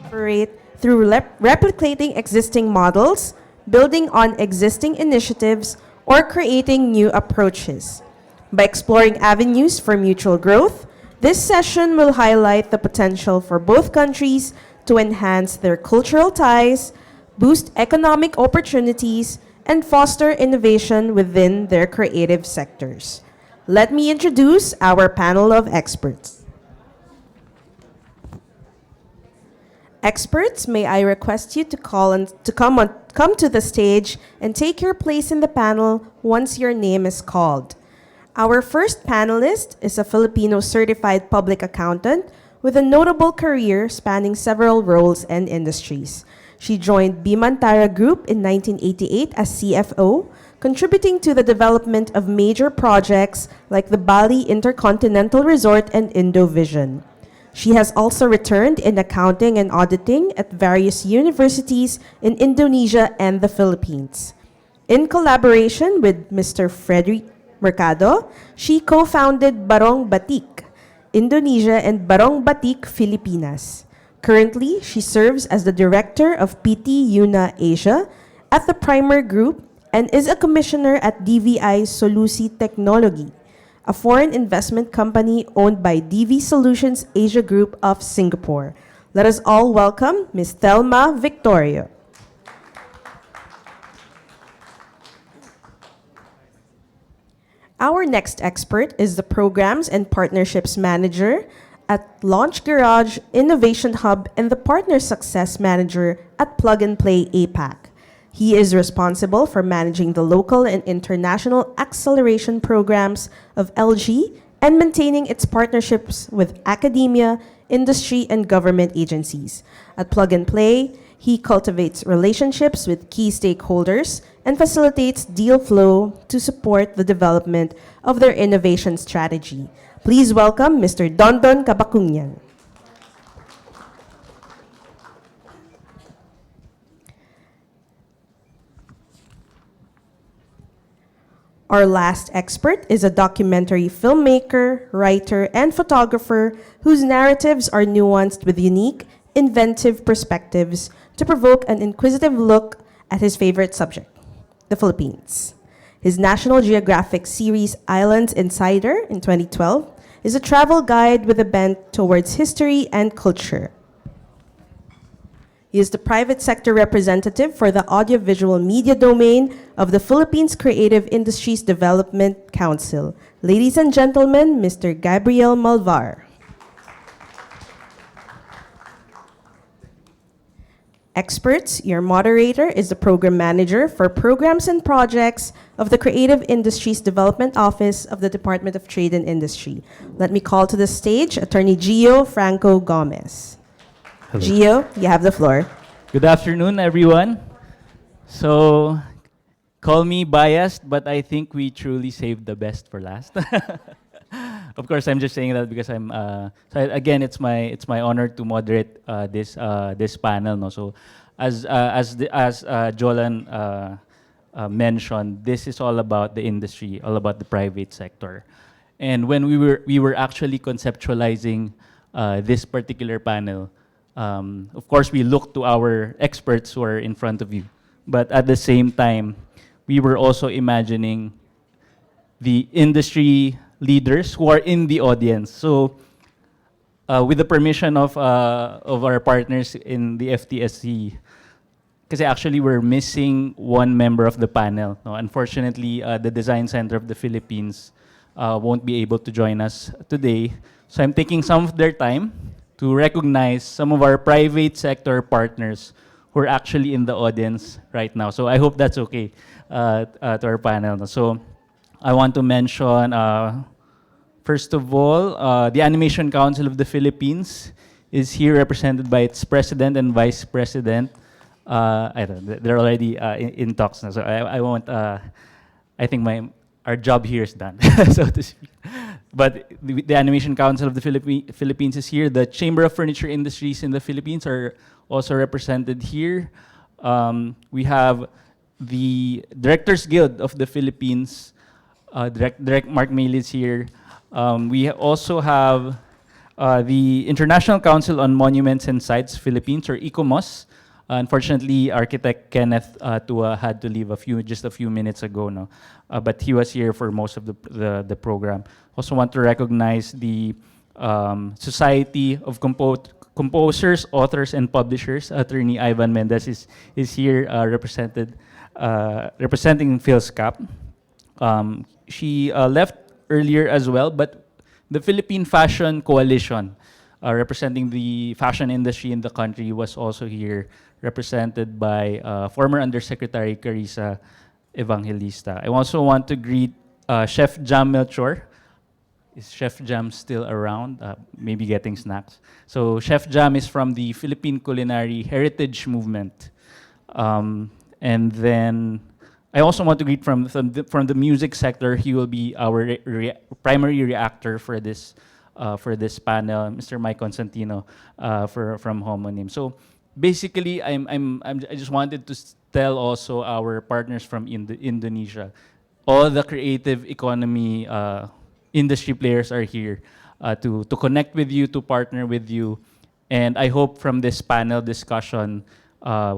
operate through replicating existing models, building on existing initiatives, or creating new approaches. By exploring avenues for mutual growth, this session will highlight the potential for both countries to enhance their cultural ties, boost economic opportunities, and foster innovation within their creative sectors. Let me introduce our panel of experts. Experts, may I request you to come to the stage and take your place in the panel once your name is called. Our first panelist is a Filipino certified public accountant with a notable career spanning several roles and industries. She joined Bimantara Group in 1988 as CFO, contributing to the development of major projects like the Bali Intercontinental Resort and Indovision. She has also returned in accounting and auditing at various universities in Indonesia and the Philippines. In collaboration with Mr. Frederick Mercado, she co-founded Barong Batik, Indonesia, and Barong Batik, Filipinas. Currently, she serves as the director of PT Asia at the Primer Group and is a commissioner at DVI Solusi Technology, a foreign investment company owned by DV Solutions Asia Group of Singapore. Let us all welcome Ms. Thelma Victoria. Our next expert is the Programs and Partnerships Manager at Launch Garage Innovation Hub and the Partner Success Manager at Plug and Play APAC. He is responsible for managing the local and international acceleration programs of LG and maintaining its partnerships with academia, industry, and government agencies. At Plug and Play, he cultivates relationships with key stakeholders and facilitates deal flow to support the development of their innovation strategy. Please welcome Mr. Dondon Kabakungyan. Our last expert is a documentary filmmaker, writer, and photographer whose narratives are nuanced with unique, inventive perspectives to provoke an inquisitive look at his favorite subject, the Philippines. His National Geographic series Islands Insider in 2012 is a travel guide with a bent towards history and culture. He is the private sector representative for the audiovisual media domain of the Philippines Creative Industries Development Council. Ladies and gentlemen, Mr. Gabriel Malvar. Experts, your moderator is the Program Manager for Programs and Projects of the Creative Industries Development Office of the Department of Trade and Industry. Let me call to the stage Attorney Gio Franco Gomez. Hello. Gio, you have the floor. Good afternoon, everyone. So, call me biased, but I think we truly saved the best for last. Of course, I'm just saying that because I'm. So again, it's my honor to moderate this panel. No, so as Jolan mentioned, this is all about the industry, all about the private sector. And when we were actually conceptualizing this particular panel, of course, we looked to our experts who are in front of you, but at the same time, we were also imagining the industry leaders who are in the audience. So, with the permission of our partners in the FTSC, because actually we're missing one member of the panel. No, unfortunately, the Design Center of the Philippines won't be able to join us today. So I'm taking some of their time to recognize some of our private sector partners who are actually in the audience right now. So I hope that's okay to our panel. So I want to mention, first of all, the Animation Council of the Philippines is here represented by its president and vice president. I don't know, they're already in talks now, so I won't, I think our job here is done, so to speak. But the Animation Council of the Philippines is here. The Chamber of Furniture Industries in the Philippines are also represented here. We have the Directors Guild of the Philippines. Direct Mark Mail is here. We also have The International Council on Monuments and Sites Philippines, or ICOMOS. Unfortunately, architect Kenneth Tua had to leave just a few minutes ago, no? But he was here for most of the program. Also want to recognize the Society of Composers, Authors, and Publishers. Attorney Ivan Mendez is here representing PhilSCAP. She left earlier as well, but the Philippine Fashion Coalition, representing the fashion industry in the country, was also here, represented by former Undersecretary Carissa Evangelista. I also want to greet Chef Jam Melchor. Is Chef Jam still around? Maybe getting snacks. So Chef Jam is from the Philippine Culinary Heritage Movement. And then I also want to greet from the music sector. He will be our primary reactor for this panel, Mr. Mike Constantino from Homonym. So basically, I just wanted to tell also our partners from Indonesia, all the creative economy industry players are here to connect with you, to partner with you, and I hope from this panel discussion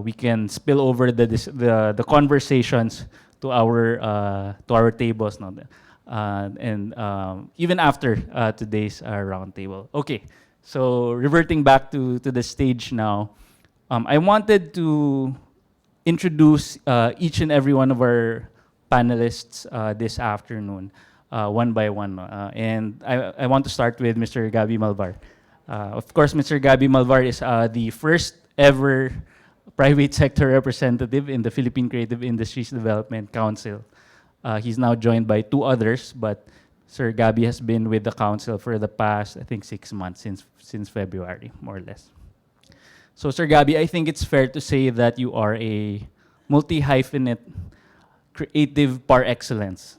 we can spill over the conversations to our tables, no? And even after today's roundtable. Okay, so reverting back to the stage now, I wanted to introduce each and every one of our panelists this afternoon, one by one. And I want to start with Mr. Gabi Malvar. Of course, Mr. Gabi Malvar is the first ever private sector representative in the Philippine Creative Industries Development Council. He's now joined by two others, but Sir Gabi has been with the council for the past, I think, 6 months, since February, more or less. So, Sir Gabi, I think it's fair to say that you are a multi-hyphenate creative par excellence.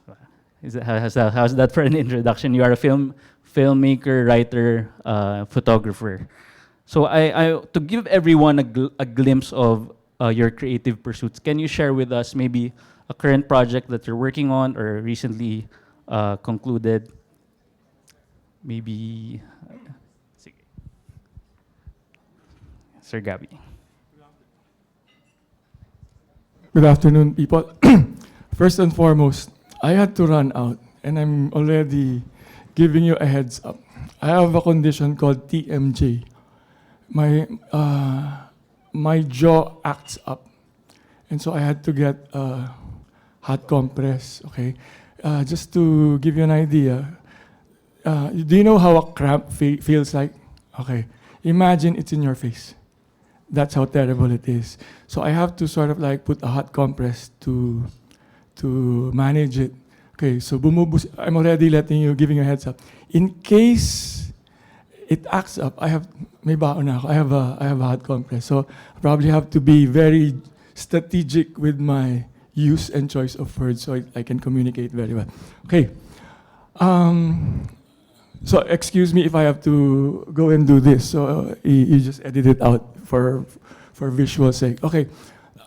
How's that for an introduction? You are a filmmaker, writer, photographer. So to give everyone a glimpse of your creative pursuits, can you share with us maybe a current project that you're working on or recently concluded? Maybe, sige. Sir Gabi. Good afternoon, people. First and foremost, I had to run out, and I'm already giving you a heads up. I have a condition called TMJ. My jaw acts up, and so I had to get hot compress. Okay, just to give you an idea, do you know how a cramp feels like? Okay, imagine it's in your face. That's how terrible it is. So I have to sort of like put a hot compress to manage it. Okay, so I'm already giving you a heads up. In case it acts up, I have a hot compress. So I probably have to be very strategic with my use and choice of words so I can communicate very well. Okay. So excuse me if I have to go and do this. So you just edit it out for visual sake. Okay.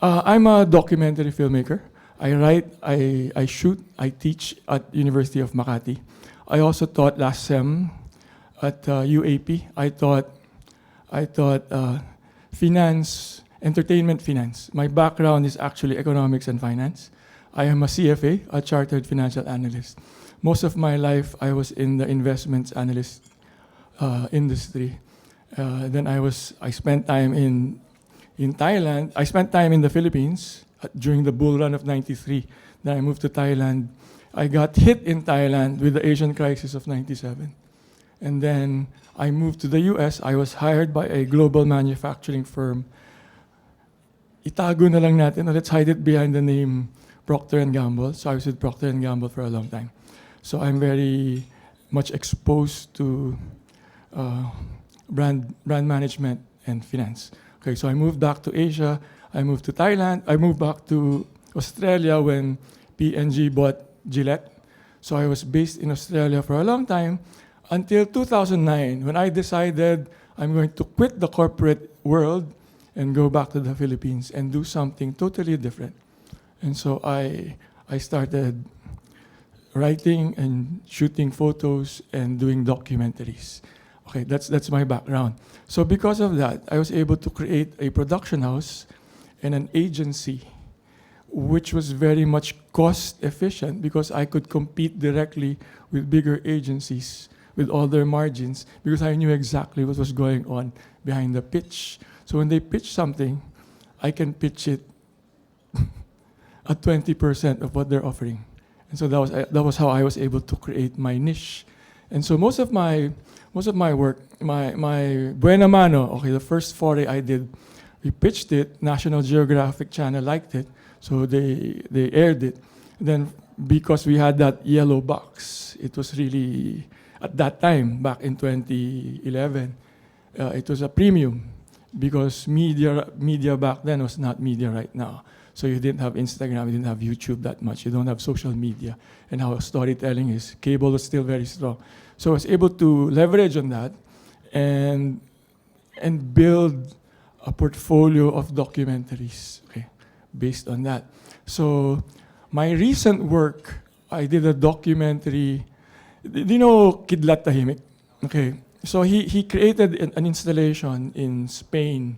I'm a documentary filmmaker. I write, I shoot, I teach at University of Makati. I also taught last sem at UAP. I taught finance, entertainment finance. My background is actually economics and finance. I am a CFA, a chartered financial analyst. Most of my life, I was in the investments analyst industry. Then I spent time in Thailand. I spent time in the Philippines during the bull run of '93. Then I moved to Thailand. I got hit in Thailand with the Asian crisis of '97. And then I moved to the US. I was hired by a global manufacturing firm. Itago na lang natin. Let's hide it behind the name Procter & Gamble. So I was with Procter & Gamble for a long time. So I'm very much exposed to brand management and finance. Okay, so I moved back to Asia. I moved to Thailand. I moved back to Australia when P&G bought Gillette. So I was based in Australia for a long time until 2009 when I decided I'm going to quit the corporate world and go back to the Philippines and do something totally different. And so I started writing and shooting photos and doing documentaries. Okay, that's my background. So because of that, I was able to create a production house and an agency, which was very much cost efficient because I could compete directly with bigger agencies with all their margins because I knew exactly what was going on behind the pitch. So when they pitch something, I can pitch it at 20% of what they're offering. And so that was how I was able to create my niche. And so most of my work, my buena mano, okay, the first foray I did, we pitched it, National Geographic Channel liked it, so they aired it. Then because we had that yellow box, it was really, at that time, back in 2011, it was a premium because media back then was not media right now. So you didn't have Instagram, you didn't have YouTube that much, you don't have social media, and how storytelling is. Cable was still very strong. So I was able to leverage on that and build a portfolio of documentaries, okay, based on that. So my recent work, I did a documentary. Do you know Kidlat Tahimik? Okay, so he created an installation in Spain,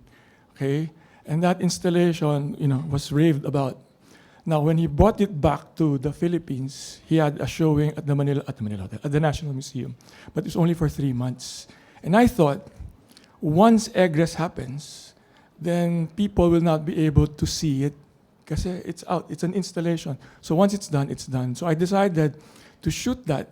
okay, and that installation, was raved about. Now, when he brought it back to the Philippines, he had a showing at the Manila Hotel, at the National Museum, but it was only for 3 months. And I thought, once egress happens, then people will not be able to see it because it's out. It's an installation. So once it's done, it's done. So I decided to shoot that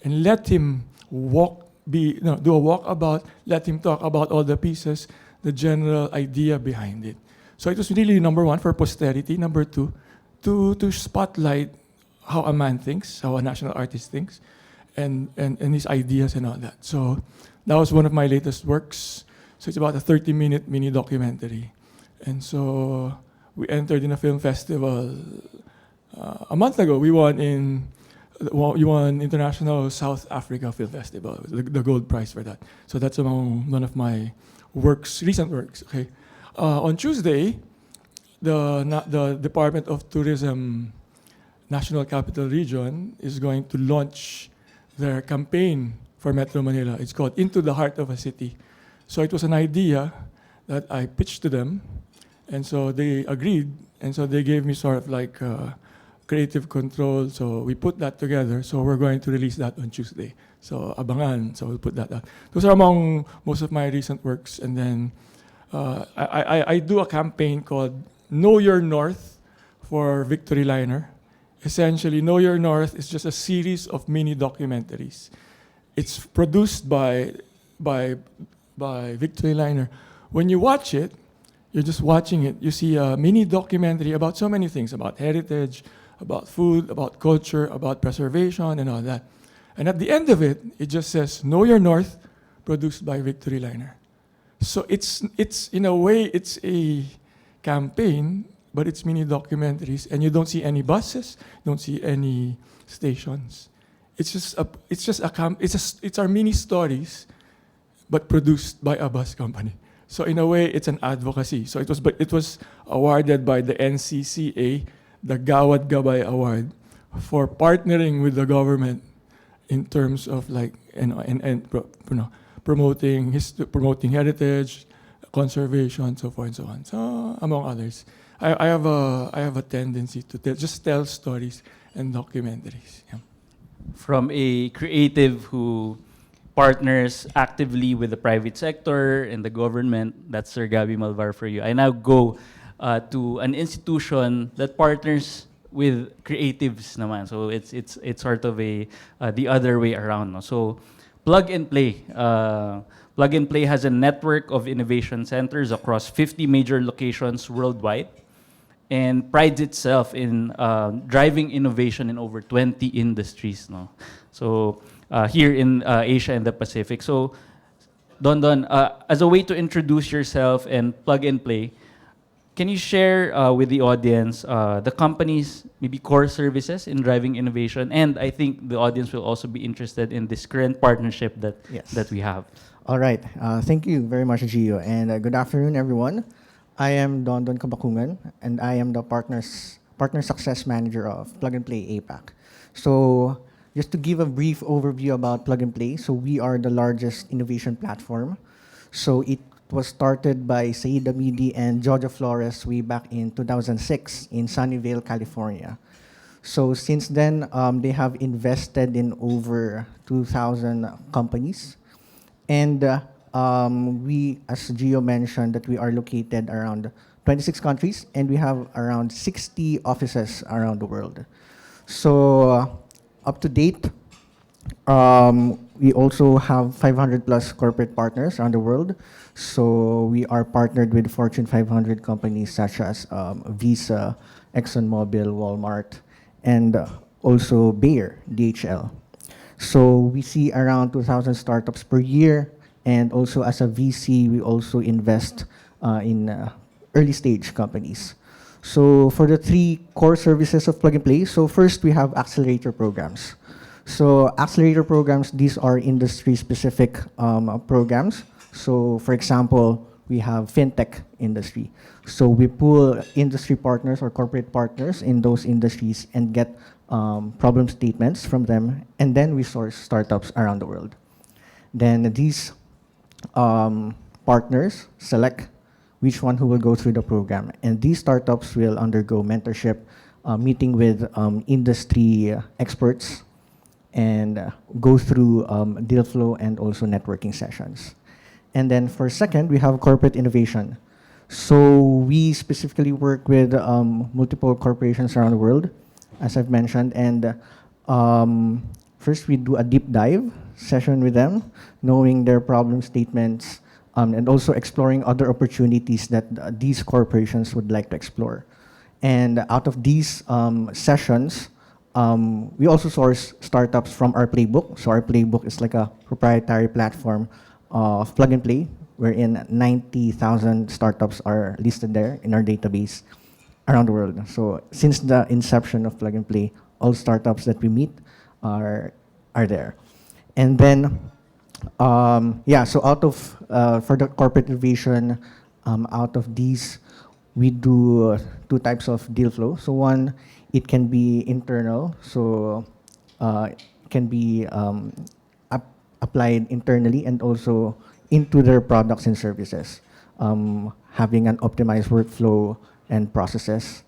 and let him do a walkabout, let him talk about all the pieces, the general idea behind it. So it was really, number one, for posterity. Number two, to spotlight how a man thinks, how a national artist thinks, and his ideas and all that. So that was one of my latest works. So it's about a 30-minute mini documentary. And so we entered in a film festival a month ago. We won International South Africa Film Festival, the gold prize for that. So that's among one of my recent works. Okay, on Tuesday, the Department of Tourism National Capital Region is going to launch their campaign for Metro Manila. It's called Into the Heart of a City. So it was an idea that I pitched to them, and so they agreed, and so they gave me sort of like creative control. So we put that together. So we're going to release that on Tuesday. So abangan. So we'll put that out. Those are among most of my recent works. And then I do a campaign called Know Your North for Victory Liner. Essentially, Know Your North is just a series of mini documentaries. It's produced by Victory Liner. When you watch it, you're just watching it. You see a mini documentary about so many things, about heritage, about food, about culture, about preservation, and all that. And at the end of it, it just says, Know Your North, produced by Victory Liner. So it's in a way, it's a campaign, but it's mini documentaries, and you don't see any buses, don't see any stations. It's our mini stories, but produced by a bus company. So in a way, it's an advocacy. So it was awarded by the NCCA, the Gawad Gabay Award, for partnering with the government in terms of promoting heritage, conservation, so forth and so on. So among others, I have a tendency to tell stories and documentaries. Yeah. From a creative who partners actively with the private sector and the government, that's Sir Gabby Malvar for you. I now go to an institution that partners with creatives naman. So it's sort of the other way around. No? So Plug and Play. Plug and Play has a network of innovation centers across 50 major locations worldwide and prides itself in driving innovation in over 20 industries. No? So here in Asia and the Pacific. So Don, as a way to introduce yourself and Plug and Play, can you share with the audience the company's maybe core services in driving innovation? And I think the audience will also be interested in this current partnership that we have. All right. Thank you very much, Gio. And good afternoon, everyone. I am Don Kabakungan, and I am the Partner Success Manager of Plug and Play APAC. So just to give a brief overview about Plug and Play, so we are the largest innovation platform. So it was started by Said Amidi and Jojo Flores way back in 2006 in Sunnyvale, California. So since then, they have invested in over 2,000 companies. And we, as Gio mentioned, that we are located around 26 countries, and we have around 60 offices around the world. So up to date, we also have 500 plus corporate partners around the world. So we are partnered with Fortune 500 companies such as Visa, ExxonMobil, Walmart, and also Bayer, DHL. So we see around 2,000 startups per year, and also as a VC, we also invest in early stage companies. So for the three core services of Plug and Play, so first we have accelerator programs. So accelerator programs, these are industry-specific programs. So for example, we have fintech industry. So we pull industry partners or corporate partners in those industries and get problem statements from them, and then we source startups around the world. Then these partners select which one who will go through the program, and these startups will undergo mentorship, meeting with industry experts, and go through deal flow and also networking sessions. And then for second, we have corporate innovation. So we specifically work with multiple corporations around the world, as I've mentioned, and first we do a deep dive session with them, knowing their problem statements, and also exploring other opportunities that these corporations would like to explore. And out of these sessions, we also source startups from our playbook. So our playbook is like a proprietary platform of Plug and Play, wherein 90,000 startups are listed there in our database around the world. So since the inception of Plug and Play, all startups that we meet are there. And then, so out of, for the corporate innovation, out of these, we do two types of deal flow. So one, it can be internal, so it can be applied internally and also into their products and services, having an optimized workflow and processes.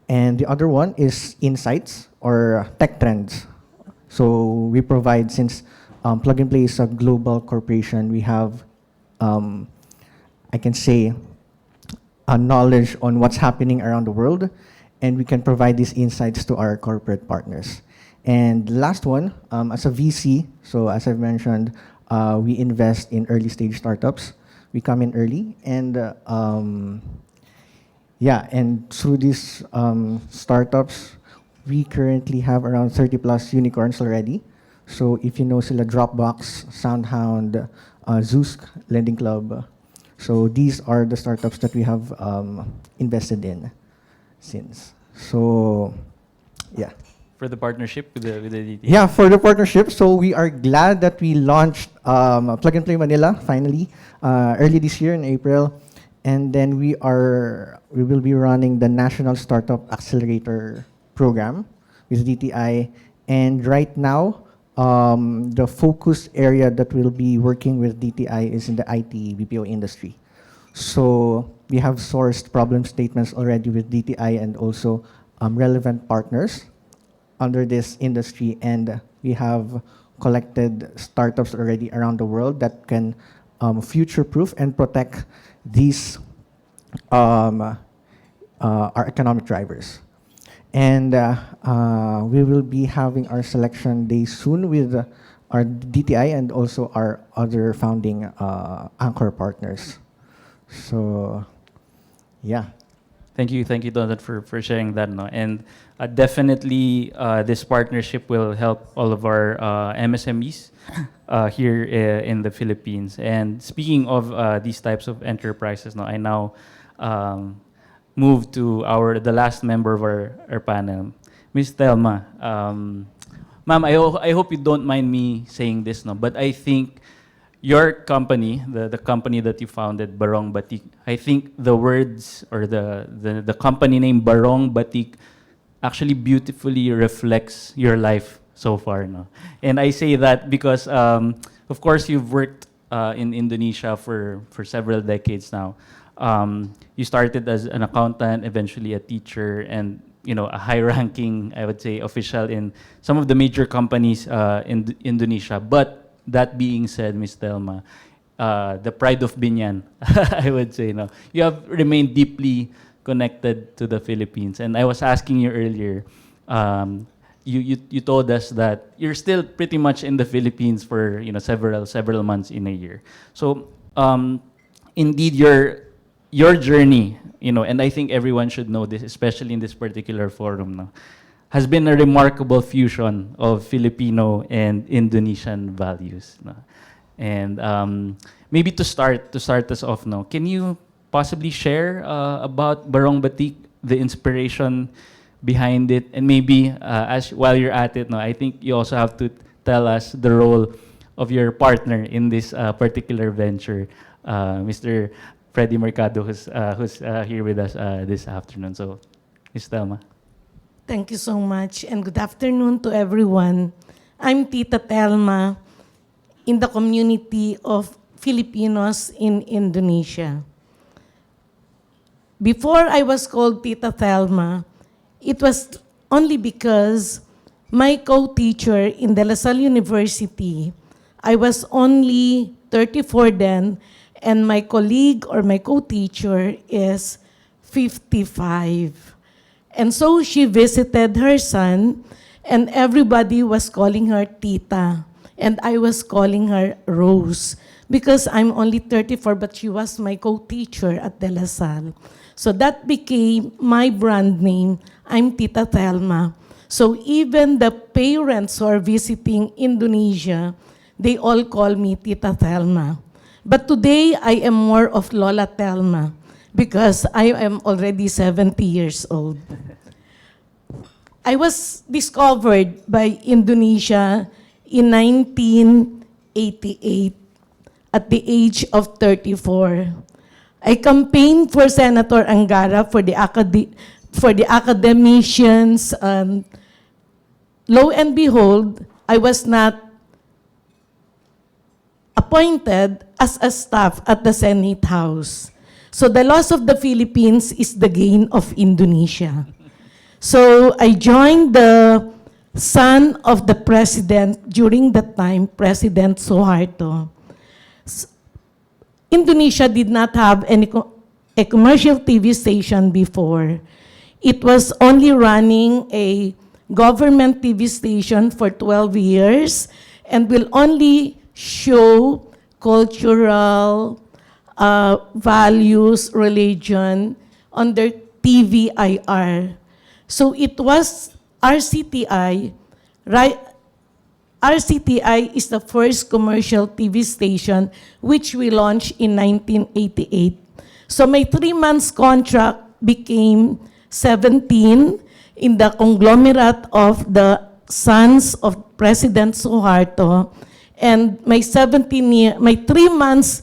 And the other one is insights or tech trends. So we provide, since Plug and Play is a global corporation, we have, I can say, a knowledge on what's happening around the world, and we can provide these insights to our corporate partners. And the last one, as a VC, so as I've mentioned, we invest in early stage startups. We come in early, and and through these startups, we currently have around 30 plus unicorns already. So if you know sila Dropbox, SoundHound, Zoosk, Lending Club, so these are the startups that we have invested in since. So, yeah. For the partnership with the DT? Yeah, for the partnership. So we are glad that we launched Plug and Play Manila finally early this year in April, and then we will be running the National Startup Accelerator Program with DTI, and right now the focus area that we'll be working with DTI is in the IT BPO industry. So we have sourced problem statements already with DTI and also relevant partners under this industry, and we have collected startups already around the world that can future-proof and protect these our economic drivers. And we will be having our selection day soon with our DTI and also our other founding anchor partners. So, yeah. Thank you, Donald, for sharing that. No? And definitely, this partnership will help all of our MSMEs here in the Philippines. And speaking of these types of enterprises, no, I now move to the last member of our panel, Ms. Thelma. Ma'am, I hope you don't mind me saying this, no, but I think your company, the company that you founded, Barong Batik, I think the words or the company name Barong Batik actually beautifully reflects your life so far, no? And I say that because, of course, you've worked in Indonesia for several decades now. You started as an accountant, eventually a teacher, and a high-ranking, I would say, official in some of the major companies in Indonesia. But that being said, Ms. Thelma, the pride of Binyan, I would say, no, you have remained deeply connected to the Philippines. And I was asking you earlier, you told us that you're still pretty much in the Philippines for several months in a year. So indeed, your journey, and I think everyone should know this, especially in this particular forum, no, has been a remarkable fusion of Filipino and Indonesian values. No? And maybe to start us off, no, can you possibly share about Barong Batik, the inspiration behind it, and maybe while you're at it, no, I think you also have to tell us the role of your partner in this particular venture, Mr. Freddy Mercado, who's here with us this afternoon. So, Ms. Thelma. Thank you so much, and good afternoon to everyone. I'm Tita Thelma in the community of Filipinos in Indonesia. Before I was called Tita Thelma, it was only because my co-teacher in De La Salle University, I was only 34 then, and my colleague or my co-teacher is 55. And so she visited her son, and everybody was calling her Tita, and I was calling her Rose, because I'm only 34, but she was my co-teacher at De La Salle. So that became my brand name. I'm Tita Thelma. So even the parents who are visiting Indonesia, they all call me Tita Thelma. But today, I am more of Lola Thelma because I am already 70 years old. I was discovered by Indonesia in 1988 at the age of 34. I campaigned for Senator Angara for the academicians. Lo and behold, I was not appointed as a staff at the Senate House. So the loss of the Philippines is the gain of Indonesia. So I joined the son of the president during that time, President Suharto. Indonesia did not have a commercial TV station before. It was only running a government TV station for 12 years and will only show cultural values, religion under TVIR. So it was RCTI, right? RCTI is the first commercial TV station which we launched in 1988. So my 3 months contract became 17 in the conglomerate of the sons of President Suharto, and my 3 months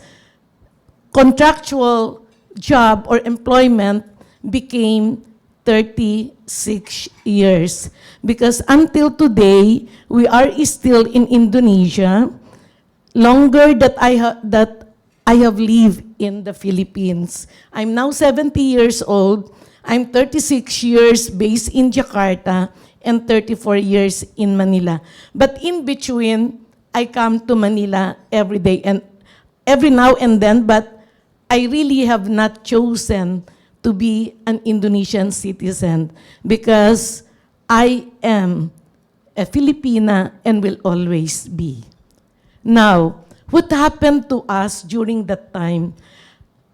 contractual job or employment became 36 years. Because until today, we are still in Indonesia, longer that I have lived in the Philippines. I'm now 70 years old. I'm 36 years based in Jakarta and 34 years in Manila. But in between, I come to Manila every day and every now and then, but I really have not chosen to be an Indonesian citizen because I am a Filipina and will always be. Now, what happened to us during that time?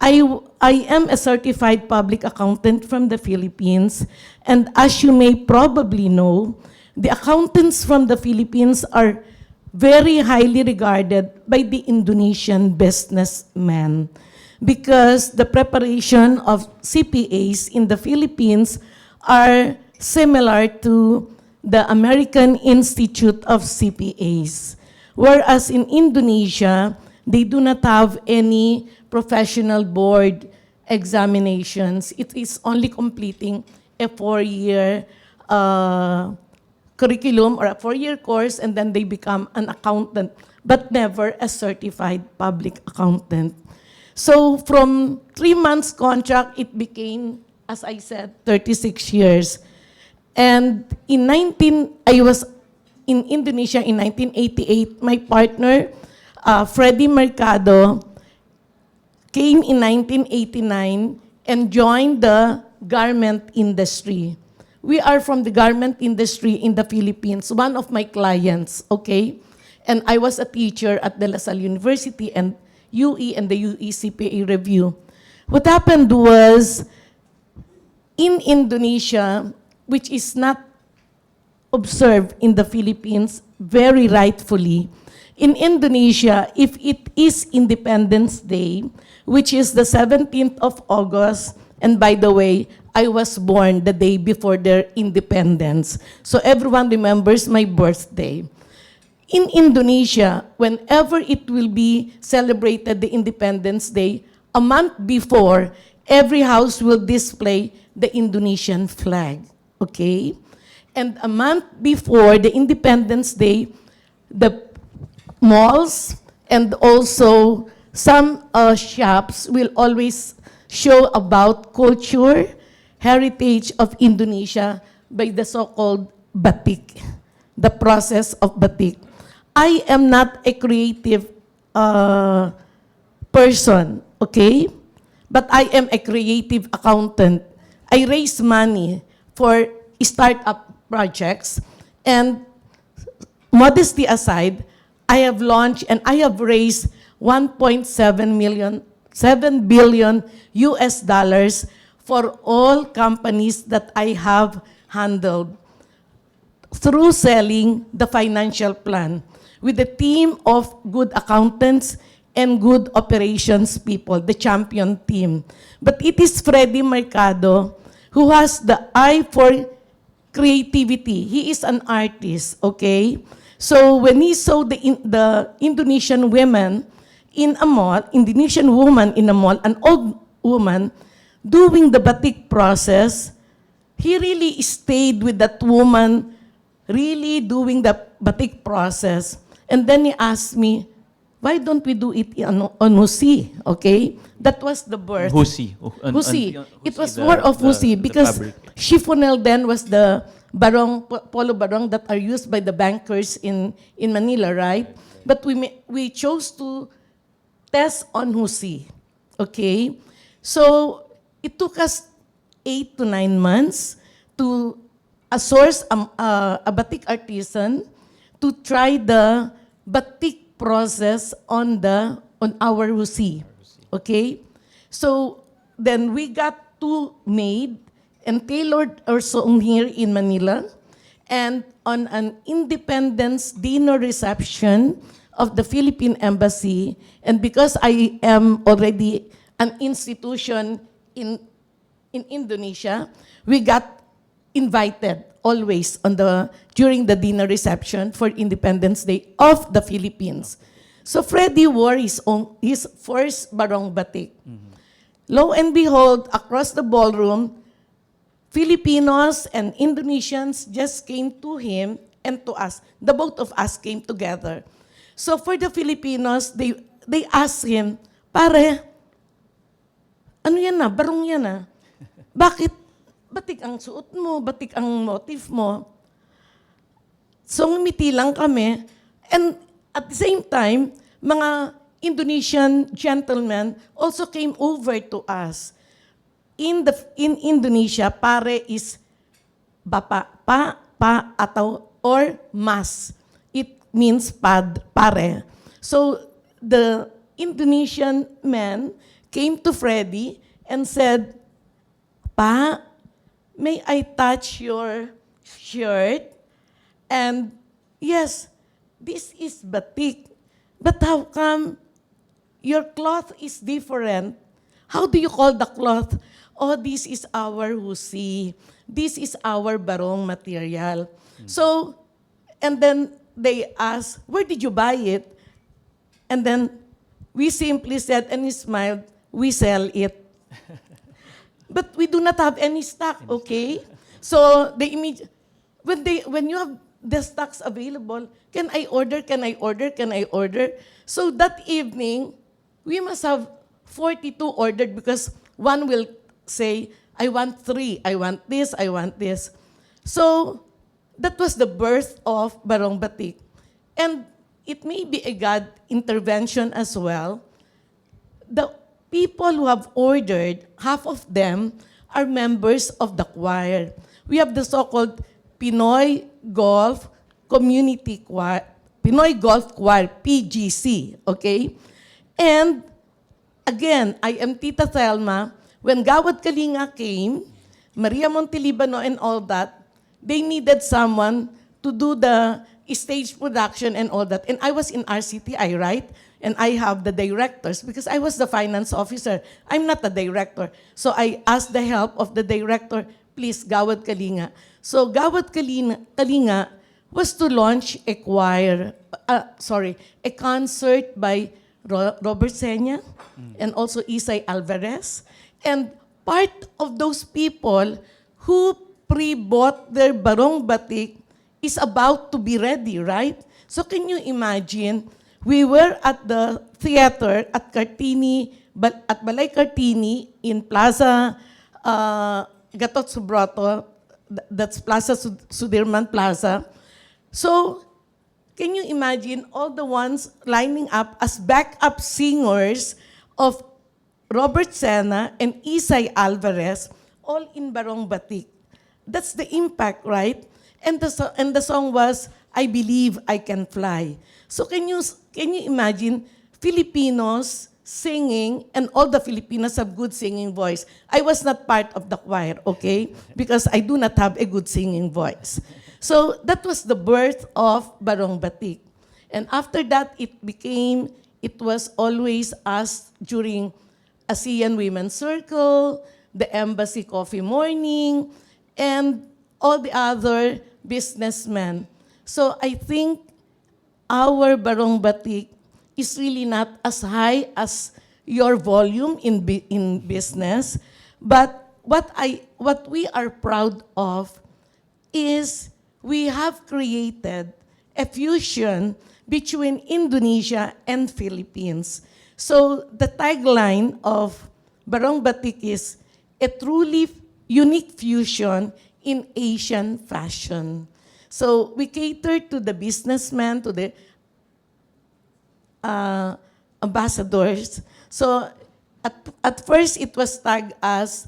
I am a certified public accountant from the Philippines, and as you may probably know, the accountants from the Philippines are very highly regarded by the Indonesian businessmen because the preparation of CPAs in the Philippines are similar to the American Institute of CPAs. Whereas in Indonesia, they do not have any professional board examinations. It is only completing a 4-year curriculum or a 4-year course, and then they become an accountant, but never a certified public accountant. So from 3 months contract, it became, as I said, 36 years. And I was in Indonesia in 1988. My partner, Freddie Mercado, came in 1989 and joined the garment industry. We are from the garment industry in the Philippines, one of my clients, okay? And I was a teacher at De La Salle University and UE and the UE CPA review. What happened was, in Indonesia, which is not observed in the Philippines very rightfully, in Indonesia, if it is Independence Day, which is the 17th of August, and by the way, I was born the day before their independence. So everyone remembers my birthday. In Indonesia, whenever it will be celebrated the Independence Day, a month before, every house will display the Indonesian flag, okay? And a month before the Independence Day, the malls and also some shops will always show about culture, heritage of Indonesia by the so-called batik, the process of batik. I am not a creative person, okay? But I am a creative accountant. I raise money for startup projects, and modesty aside, I have launched and I have raised 7 billion US dollars for all companies that I have handled through selling the financial plan with a team of good accountants and good operations people, the champion team. But it is Freddie Mercado who has the eye for creativity. He is an artist, okay? So when he saw the Indonesian women in a mall, Indonesian woman in a mall, an old woman, doing the batik process, he really stayed with that woman, really doing the batik process. And then he asked me, why don't we do it on Husi, okay? That was the birth. Husi. Husi. It was more of Husi because chiffonel then was the polo barong that are used by the bankers in Manila, right? But we chose to test on Husi, okay? So it took us 8 to 9 months to source a batik artisan to try the batik process on our Husi, okay? So then we got 2 made and tailored also here in Manila, and on an independence dinner reception of the Philippine Embassy, and because I am already an institution in Indonesia, we got invited always during the dinner reception for Independence Day of the Philippines. So Freddie wore his first Barong Batik. Mm-hmm. Lo and behold, across the ballroom, Filipinos and Indonesians just came to him and to us. The both of us came together. So for the Filipinos, they asked him, pare, ano yan na? Barong yan na. Bakit batik ang suot mo? Batik ang motif mo? So ngumiti lang kami. And at the same time, mga Indonesian gentlemen also came over to us. In Indonesia, pare is bapa, ataw, or mas. It means pare. So the Indonesian man came to Freddie and said, Pa, may I touch your shirt? And yes, this is batik. But how come your cloth is different? How do you call the cloth? Oh, this is our Husi. This is our barong material. So, and then they asked, where did you buy it? And then we simply said, and he smiled, we sell it. But we do not have any stock, okay? So they when you have the stocks available. Can I order? Can I order? Can I order? So that evening, we must have 42 ordered because one will say, I want 3, I want this, I want this. So that was the birth of Barong Batik. And it may be a God intervention as well. The people who have ordered, half of them are members of the choir. We have the so-called Pinoy Golf Community Choir, Pinoy Golf Choir, PGC, okay? And again, I am Tita Thelma. When Gawad Kalinga came, Maria Montelibano and all that, they needed someone to do the stage production and all that. And I was in RCTI, right? And I have the directors because I was the finance officer. I'm not a director. So I asked the help of the director, please, Gawad Kalinga. So Gawad Kalinga was to launch a choir, a concert by Robert Senya and also Isay Alvarez. And part of those people who pre-bought their Barong Batik is about to be ready, right? So can you imagine, we were at the theater at Kartini, at Balay Kartini in Plaza Gatot Subroto, that's Plaza Sudirman Plaza. So can you imagine all the ones lining up as backup singers of Robert Sena and Isay Alvarez, all in Barong Batik? That's the impact, right? And the song was, I Believe I Can Fly. So can you imagine Filipinos singing, and all the Filipinos have good singing voice. I was not part of the choir, okay? Because I do not have a good singing voice. So that was the birth of Barong Batik. And after that, it was always asked during ASEAN Women's Circle, the Embassy Coffee Morning, and all the other businessmen. So I think our Barong Batik is really not as high as your volume in business, but what we are proud of is we have created a fusion between Indonesia and Philippines. So the tagline of Barong Batik is a truly unique fusion in Asian fashion. So we cater to the businessmen, to the ambassadors. So at first it was tagged as,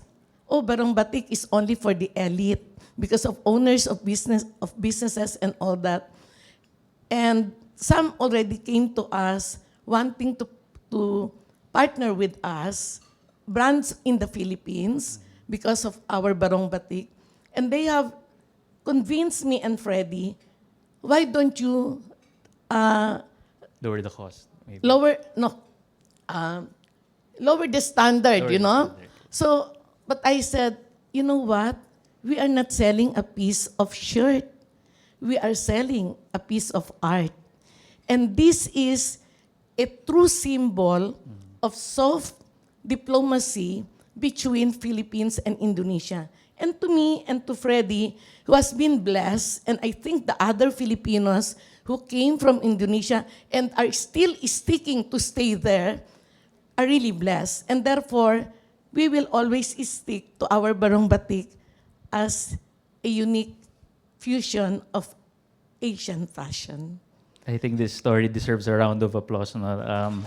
oh, Barong Batik is only for the elite because of owners of businesses and all that. And some already came to us wanting to partner with us, brands in the Philippines, because of our Barong Batik. And they have convinced me and Freddie, why don't you Lower the cost, maybe. lower the standard, Lower you the know? standard. So, but I said, you know what? We are not selling a piece of shirt. We are selling a piece of art. And this is a true symbol of soft diplomacy between Philippines and Indonesia. And to me and to Freddie, who has been blessed, and I think the other Filipinos who came from Indonesia and are still sticking to stay there, are really blessed. And therefore, we will always stick to our Barong Batik as a unique fusion of Asian fashion. I think this story deserves a round of applause. No?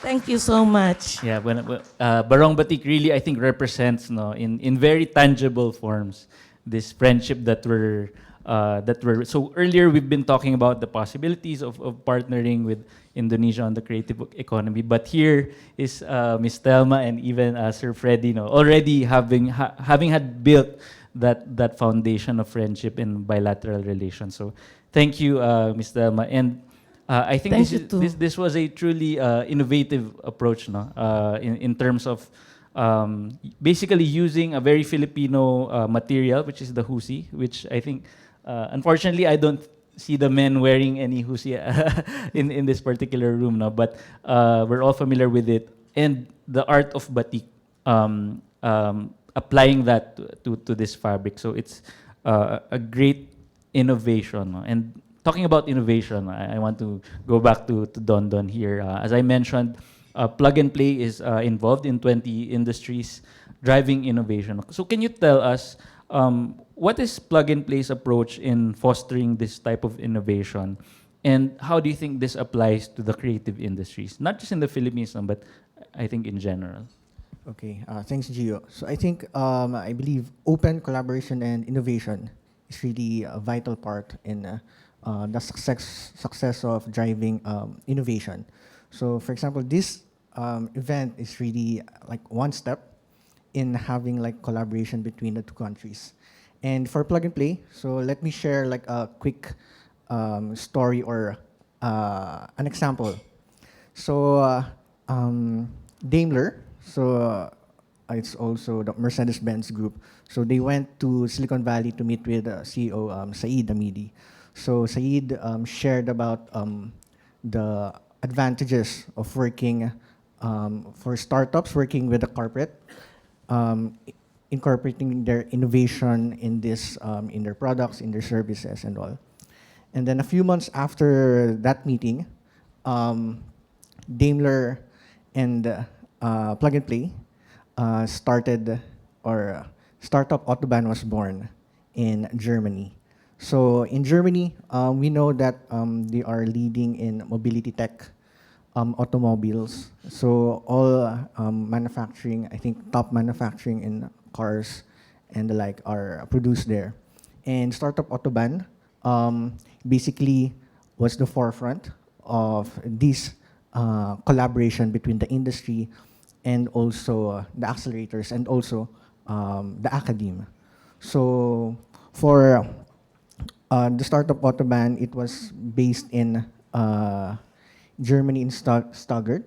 Thank you so much. Yeah, Barong Batik really, I think, represents, no, in very tangible forms this friendship that we're. So earlier we've been talking about the possibilities of partnering with Indonesia on the creative economy, but here is Ms. Thelma and even Sir Freddie, no, already having had built that foundation of friendship and bilateral relations. So thank you, Ms. Thelma, and I think this was a truly innovative approach, no, in terms of basically using a very Filipino material, which is the husi, which I think. Unfortunately, I don't see the men wearing any husi in this particular room now, but we're all familiar with it. And the art of batik, applying that to this fabric. So it's a great innovation. No? And talking about innovation, I want to go back to Don Don here. As I mentioned, Plug and Play is involved in 20 industries driving innovation. So can you tell us what is Plug and Play's approach in fostering this type of innovation? And how do you think this applies to the creative industries, not just in the Philippines, but I think in general? Okay, thanks, Gio. So I think I believe open collaboration and innovation is really a vital part in the success of driving innovation. So, for example, this event is really like one step in having like collaboration between the two countries. And for Plug and Play, so let me share like a quick story or an example. So Daimler, so it's also the Mercedes-Benz group. So they went to Silicon Valley to meet with CEO Saeed Amidi. So Saeed shared about the advantages of working for startups, working with a corporate, incorporating their innovation in this, in their products, in their services, and all. And then a few months after that meeting, Daimler and Plug and Play started, or startup Autobahn was born in Germany. So in Germany, we know that they are leading in mobility tech, automobiles. So all manufacturing, I think top manufacturing in cars and the like are produced there. And startup Autobahn basically was the forefront of this collaboration between the industry and also the accelerators and also the academe. So for the startup Autobahn, it was based in Germany in Stuttgart.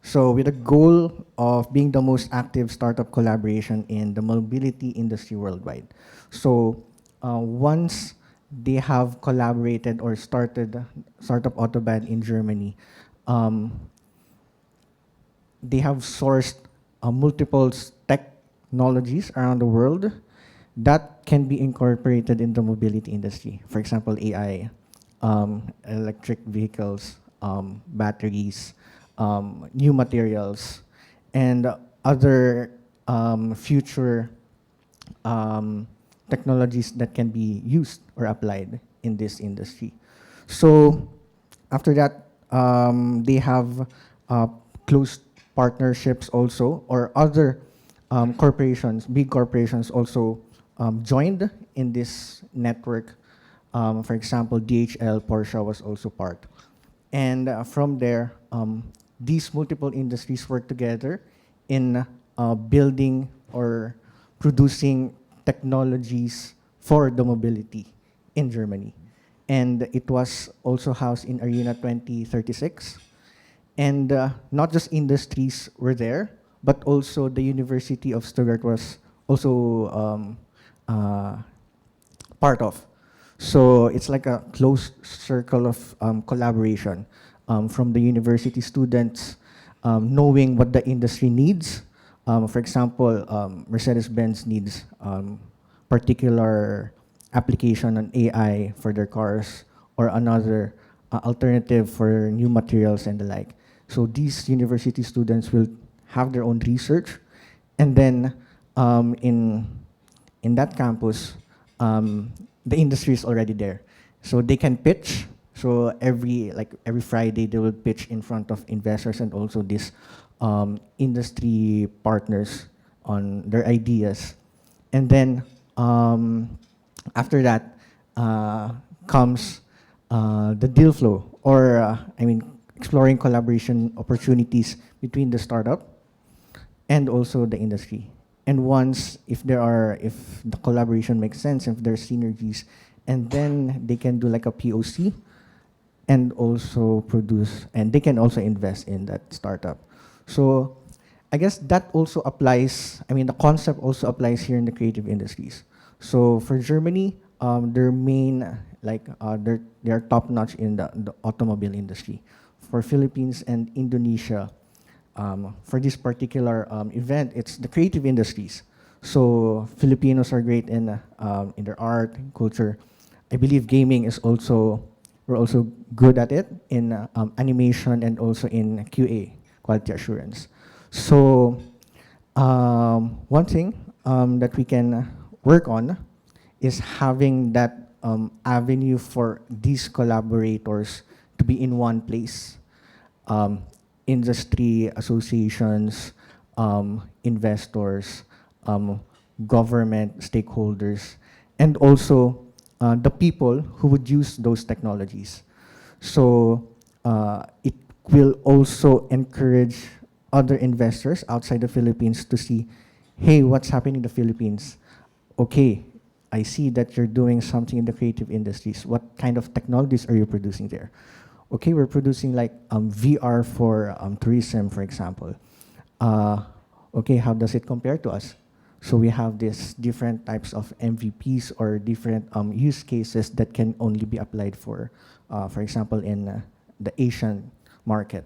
So with the goal of being the most active startup collaboration in the mobility industry worldwide. So once they have collaborated or started startup Autobahn in Germany, they have sourced multiple technologies around the world that can be incorporated in the mobility industry. For example, AI, electric vehicles, batteries, new materials, and other future technologies that can be used or applied in this industry. So after that, they have close partnerships also, or other corporations, big corporations also joined in this network. For example, DHL, Porsche was also part. And from there, these multiple industries work together in building or producing technologies for the mobility in Germany. And it was also housed in Arena 2036. And not just industries were there, but also the University of Stuttgart was also part of. So it's like a close circle of collaboration from the university students knowing what the industry needs. For example, Mercedes-Benz needs particular application on AI for their cars, or another alternative for new materials and the like. So these university students will have their own research, and then in that campus, the industry is already there. So they can pitch. So every Friday, they will pitch in front of investors and also these industry partners on their ideas. And then after that comes the deal flow, or exploring collaboration opportunities between the startup and also the industry. And once, if the collaboration makes sense, if there's synergies, and then they can do like a POC and also produce, and they can also invest in that startup. So I guess that also applies, the concept also applies here in the creative industries. So for Germany, their main, they are top notch in the automobile industry. For Philippines and Indonesia, for this particular event, it's the creative industries. So Filipinos are great in their art and culture. I believe gaming is also, we're also good at it in animation and also in QA, quality assurance. So one thing that we can work on is having that avenue for these collaborators to be in one place. Industry associations, investors, government stakeholders, and also the people who would use those technologies. So it will also encourage other investors outside the Philippines to see, hey, what's happening in the Philippines? Okay, I see that you're doing something in the creative industries. What kind of technologies are you producing there? Okay, we're producing like VR for tourism, for example. Okay, how does it compare to us? So we have these different types of MVPs or different use cases that can only be applied for example, in the Asian market.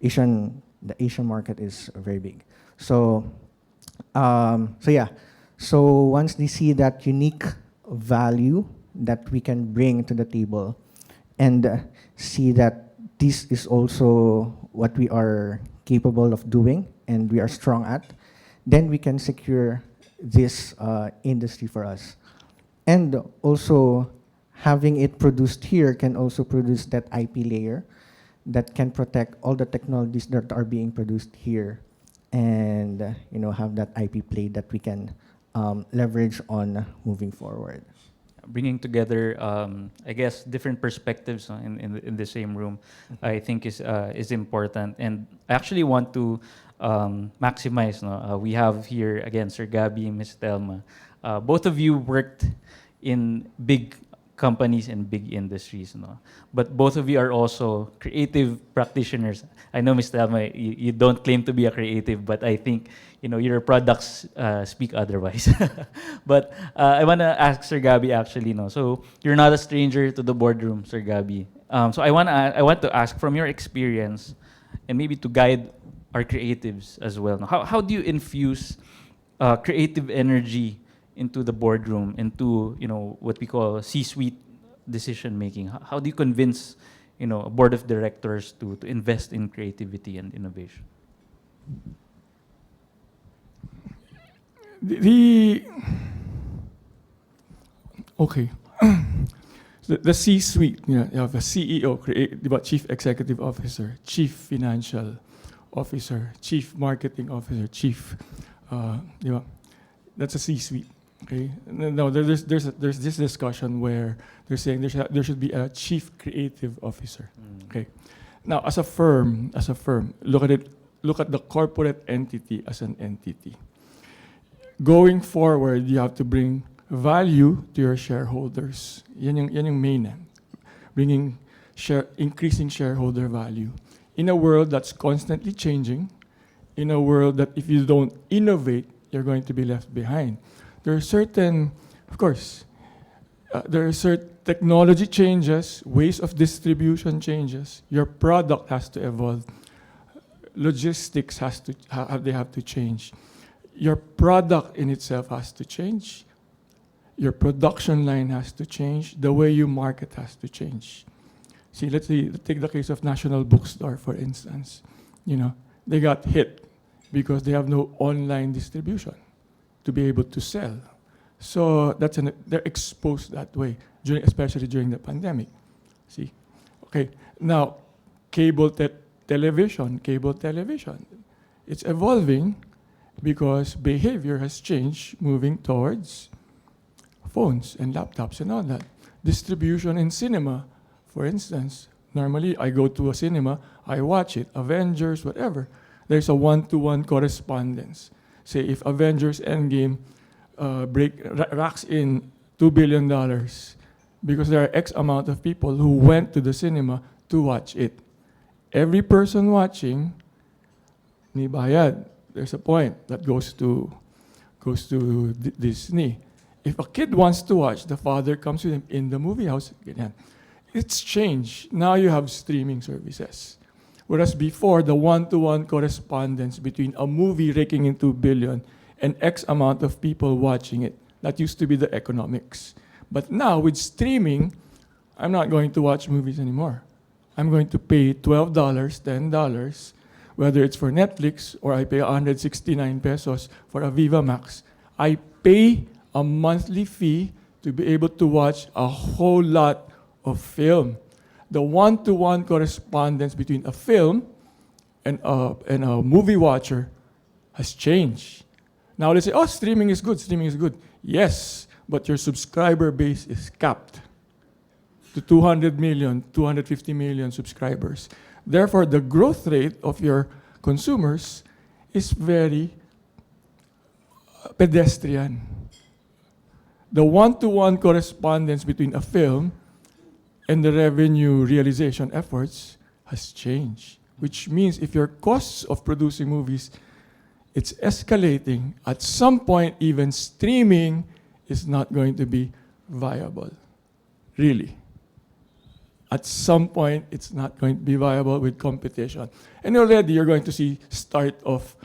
The Asian market is very big. So, so yeah. So once they see that unique value that we can bring to the table, and see that this is also what we are capable of doing and we are strong at, then we can secure this industry for us. And also, having it produced here can also produce that IP layer that can protect all the technologies that are being produced here, and have that IP play that we can leverage on moving forward. Bringing together, I guess, different perspectives in the same room, I think is important. And I actually want to maximize. We have here again Sir Gabby, Ms. Telma. Both of you worked in big companies and big industries, but both of you are also creative practitioners. I know, Ms. Telma, you don't claim to be a creative, but I think your products speak otherwise. But I want to ask Sir Gabby actually, so you're not a stranger to the boardroom, Sir Gabby. So I want to ask from your experience, and maybe to guide our creatives as well. How do you infuse creative energy into the boardroom, into what we call C-suite decision making? How do you convince a board of directors to invest in creativity and innovation? Okay. The C-suite, you have a CEO, Chief Executive Officer, Chief Financial Officer, Chief Marketing Officer, Chief, that's a C-suite. Okay. No, there's this discussion where they're saying there should be a Chief Creative Officer. Okay. Now, as a firm, look at the corporate entity as an entity. Going forward, you have to bring value to your shareholders. Yan yung main. Increasing shareholder value. In a world that's constantly changing, in a world that if you don't innovate, you're going to be left behind. There are certain, of course, technology changes, ways of distribution changes. Your product has to evolve. Logistics have to change. Your product in itself has to change. Your production line has to change. The way you market has to change. See, let's take the case of National Bookstore, for instance. They got hit because they have no online distribution to be able to sell. So they're exposed that way, especially during the pandemic. See? Okay. Now, cable television. It's evolving because behavior has changed, moving towards phones and laptops and all that. Distribution in cinema, for instance. Normally, I go to a cinema, I watch it, Avengers, whatever. There's a one-to-one correspondence. Say, if Avengers Endgame racks in $2 billion because there are X amount of people who went to the cinema to watch it. Every person watching, ni bayad. There's a point that goes to Disney. If a kid wants to watch, the father comes with him in the movie house. It's changed. Now you have streaming services. Whereas before, the one-to-one correspondence between a movie raking in $2 billion and X amount of people watching it. That used to be the economics. But now with streaming, I'm not going to watch movies anymore. I'm going to pay $12, $10, whether it's for Netflix or I pay 169 pesos for a Viva Max. I pay a monthly fee to be able to watch a whole lot of film. The one-to-one correspondence between a film and a movie watcher has changed. Now let's say, oh, streaming is good, streaming is good. Yes, but your subscriber base is capped to 200 million, 250 million subscribers. Therefore, the growth rate of your consumers is very pedestrian. The one-to-one correspondence between a film and the revenue realization efforts has changed, which means if your costs of producing movies, it's escalating, at some point even streaming is not going to be viable, really. At some point, it's not going to be viable with competition. And already you're going to see start of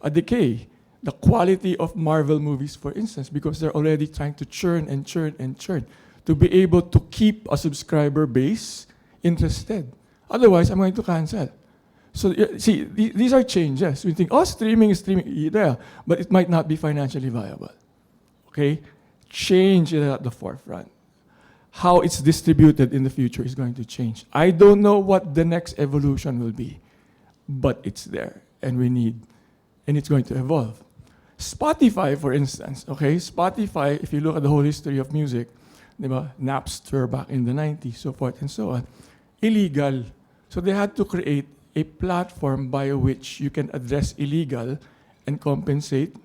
a decay. The quality of Marvel movies, for instance, because they're already trying to churn and churn and churn to be able to keep a subscriber base interested. Otherwise, I'm going to cancel. So see, these are changes. We think, oh, streaming is streaming. Yeah, but it might not be financially viable. Okay? Change is at the forefront. How it's distributed in the future is going to change. I don't know what the next evolution will be, but it's there, and it's going to evolve. Spotify, for instance, okay? Spotify, if you look at the whole history of music, diba? Napster back in the 90s, so forth and so on, illegal. So they had to create a platform by which you can address illegal and compensate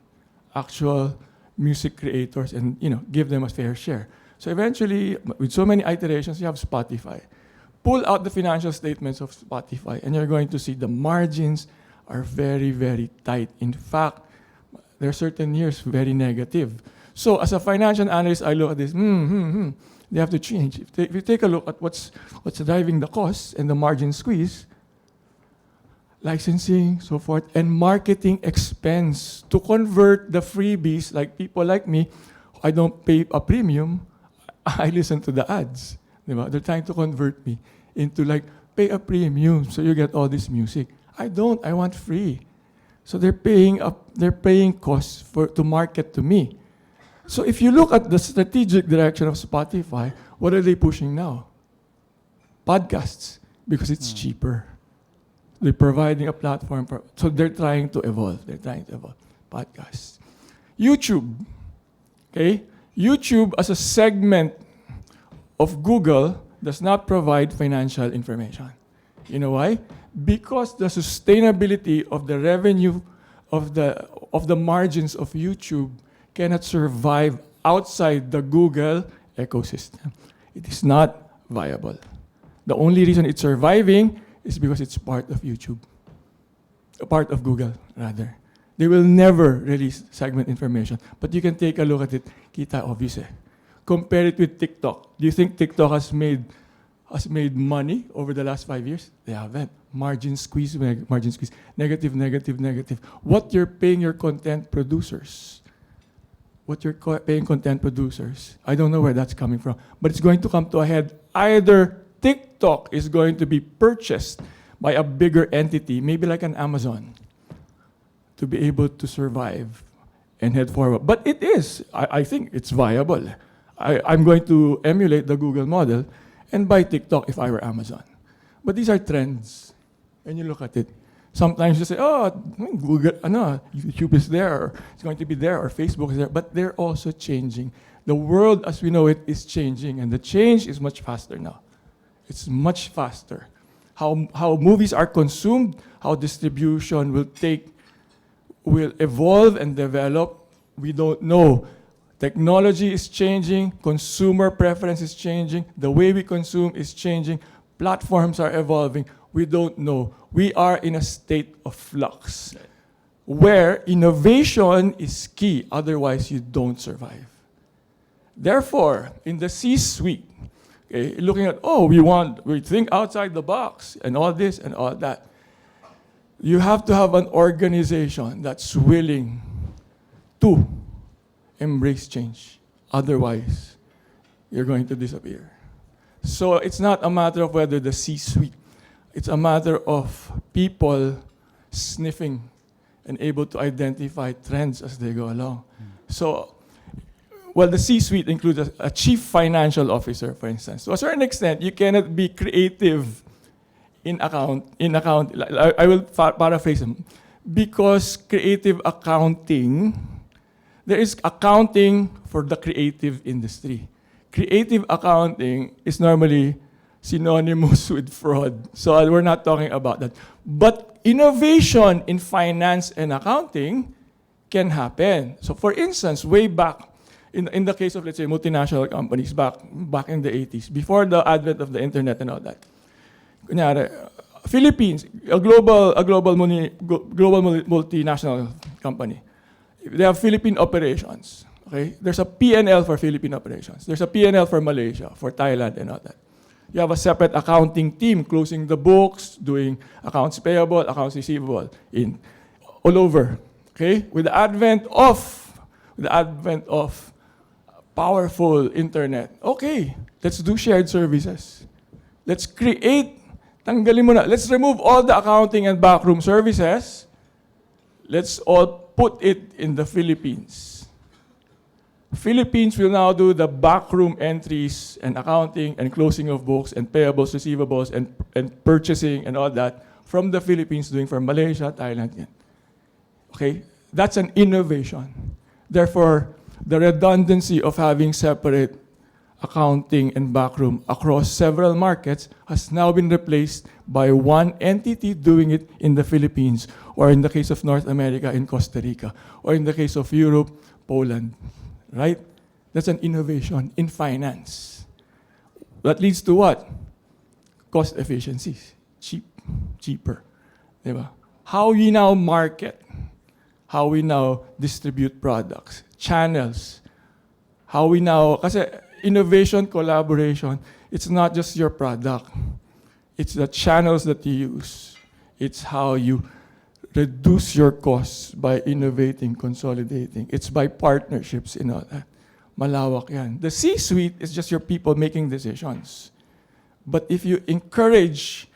actual music creators and give them a fair share. So eventually, with so many iterations, you have Spotify. Pull out the financial statements of Spotify, and you're going to see the margins are very, very tight. In fact, there are certain years very negative. So as a financial analyst, I look at this, they have to change. If you take a look at what's driving the costs and the margin squeeze, licensing, so forth, and marketing expense to convert the freebies, like people like me, I don't pay a premium, I listen to the ads. They're trying to convert me into pay a premium so you get all this music. I don't, I want free. So they're paying costs to market to me. So if you look at the strategic direction of Spotify, what are they pushing now? Podcasts, because it's cheaper. They're providing a platform so they're trying to evolve. Podcasts. YouTube, okay? YouTube as a segment of Google does not provide financial information. You know why? Because the sustainability of the revenue of the margins of YouTube cannot survive outside the Google ecosystem. It is not viable. The only reason it's surviving is because it's part of YouTube. A part of Google, rather. They will never release segment information. But you can take a look at it. Kita obvious eh. Compare it with TikTok. Do you think TikTok has made money over the last 5 years? They haven't. Margin squeeze, negative, negative, negative. What you're paying your content producers. Paying content producers. I don't know where that's coming from. But it's going to come to a head. Either TikTok is going to be purchased by a bigger entity, maybe like an Amazon, to be able to survive and head forward. But it is. I think it's viable. I'm going to emulate the Google model and buy TikTok if I were Amazon. But these are trends. And you look at it. Sometimes you say, oh, Google, YouTube is there, or it's going to be there, or Facebook is there. But they're also changing. The world as we know it is changing, and the change is much faster now. It's much faster. How movies are consumed, how distribution will evolve and develop, we don't know. Technology is changing, consumer preference is changing, the way we consume is changing, platforms are evolving. We don't know. We are in a state of flux where innovation is key, otherwise you don't survive. Therefore, in the C-suite, okay, looking at, we think outside the box and all this and all that. You have to have an organization that's willing to embrace change. Otherwise, you're going to disappear. So it's not a matter of whether the C-suite. It's a matter of people sniffing and able to identify trends as they go along. So, well, the C-suite includes a chief financial officer, for instance. To a certain extent, you cannot be creative in account. I will paraphrase him. Because creative accounting, there is accounting for the creative industry. Creative accounting is normally synonymous with fraud. So we're not talking about that. But innovation in finance and accounting can happen. So for instance, way back, in the case of, let's say, multinational companies back in the 80s, before the advent of the internet and all that, kunyari, Philippines, a global multinational company, they have Philippine operations. Okay? There's a P&L for Philippine operations. There's a P&L for Malaysia, for Thailand, and all that. You have a separate accounting team closing the books, doing accounts payable, accounts receivable, all over. Okay? With the advent of powerful internet, okay, let's do shared services. Let's let's remove all the accounting and backroom services. Let's all put it in the Philippines. Philippines will now do the backroom entries and accounting and closing of books and payables, receivables, and purchasing and all that from the Philippines doing for Malaysia, Thailand. Okay? That's an innovation. Therefore, the redundancy of having separate accounting and backroom across several markets has now been replaced by one entity doing it in the Philippines, or in the case of North America, in Costa Rica, or in the case of Europe, Poland. Right? That's an innovation in finance. That leads to what? Cost efficiencies. Cheaper. Diba? How we now market, how we now distribute products, channels, how we now, kasi innovation, collaboration, it's not just your product. It's the channels that you use. It's how you reduce your costs by innovating, consolidating. It's by partnerships and all that. Malawak yan. The C-suite is just your people making decisions. But if you encourage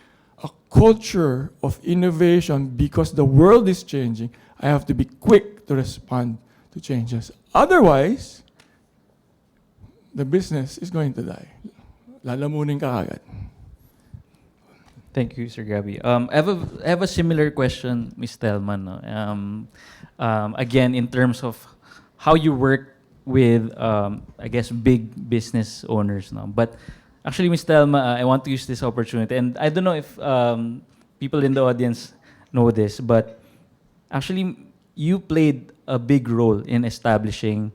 a culture of innovation because the world is changing, I have to be quick to respond to changes. Otherwise, the business is going to die. Lalamunin ka agad. Thank you, Sir Gabby. I have a similar question, Ms. Telman. No? Again, in terms of how you work with, I guess, big business owners. No? But actually, Ms. Telma, I want to use this opportunity. And I don't know if people in the audience know this, but actually, you played a big role in establishing,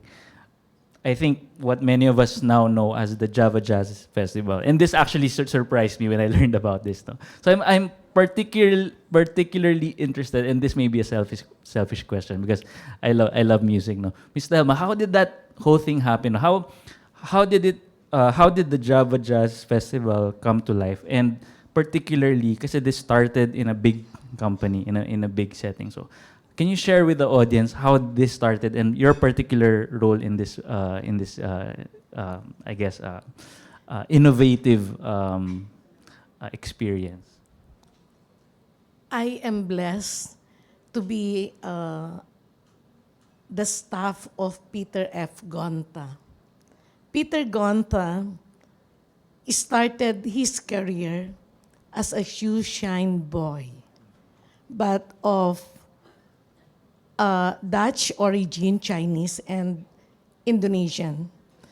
I think, what many of us now know as the Java Jazz Festival. And this actually surprised me when I learned about this. No? So I'm particularly interested, and this may be a selfish question because I love music. No? Ms. Telma, how did that whole thing happen? How did the Java Jazz Festival come to life? And particularly, because this started in a big company, in a big setting. So can you share with the audience how this started and your particular role in this I guess, innovative experience? I am blessed to be the staff of Peter F. Gonta. Peter Gonta started his career as a shoe shine boy, but of Dutch origin, Chinese, and Indonesian.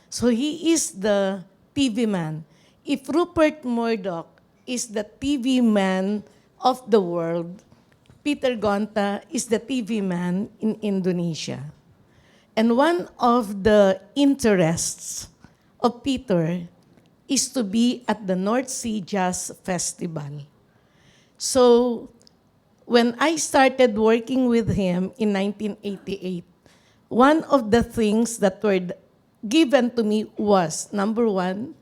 So he is the TV man. If Rupert Murdoch is the TV man of the world, Peter Gonta is the TV man in Indonesia. And one of the interests of Peter is to be at the North Sea Jazz Festival. So when I started working with him in 1988, one of the things that were given to me was, number one,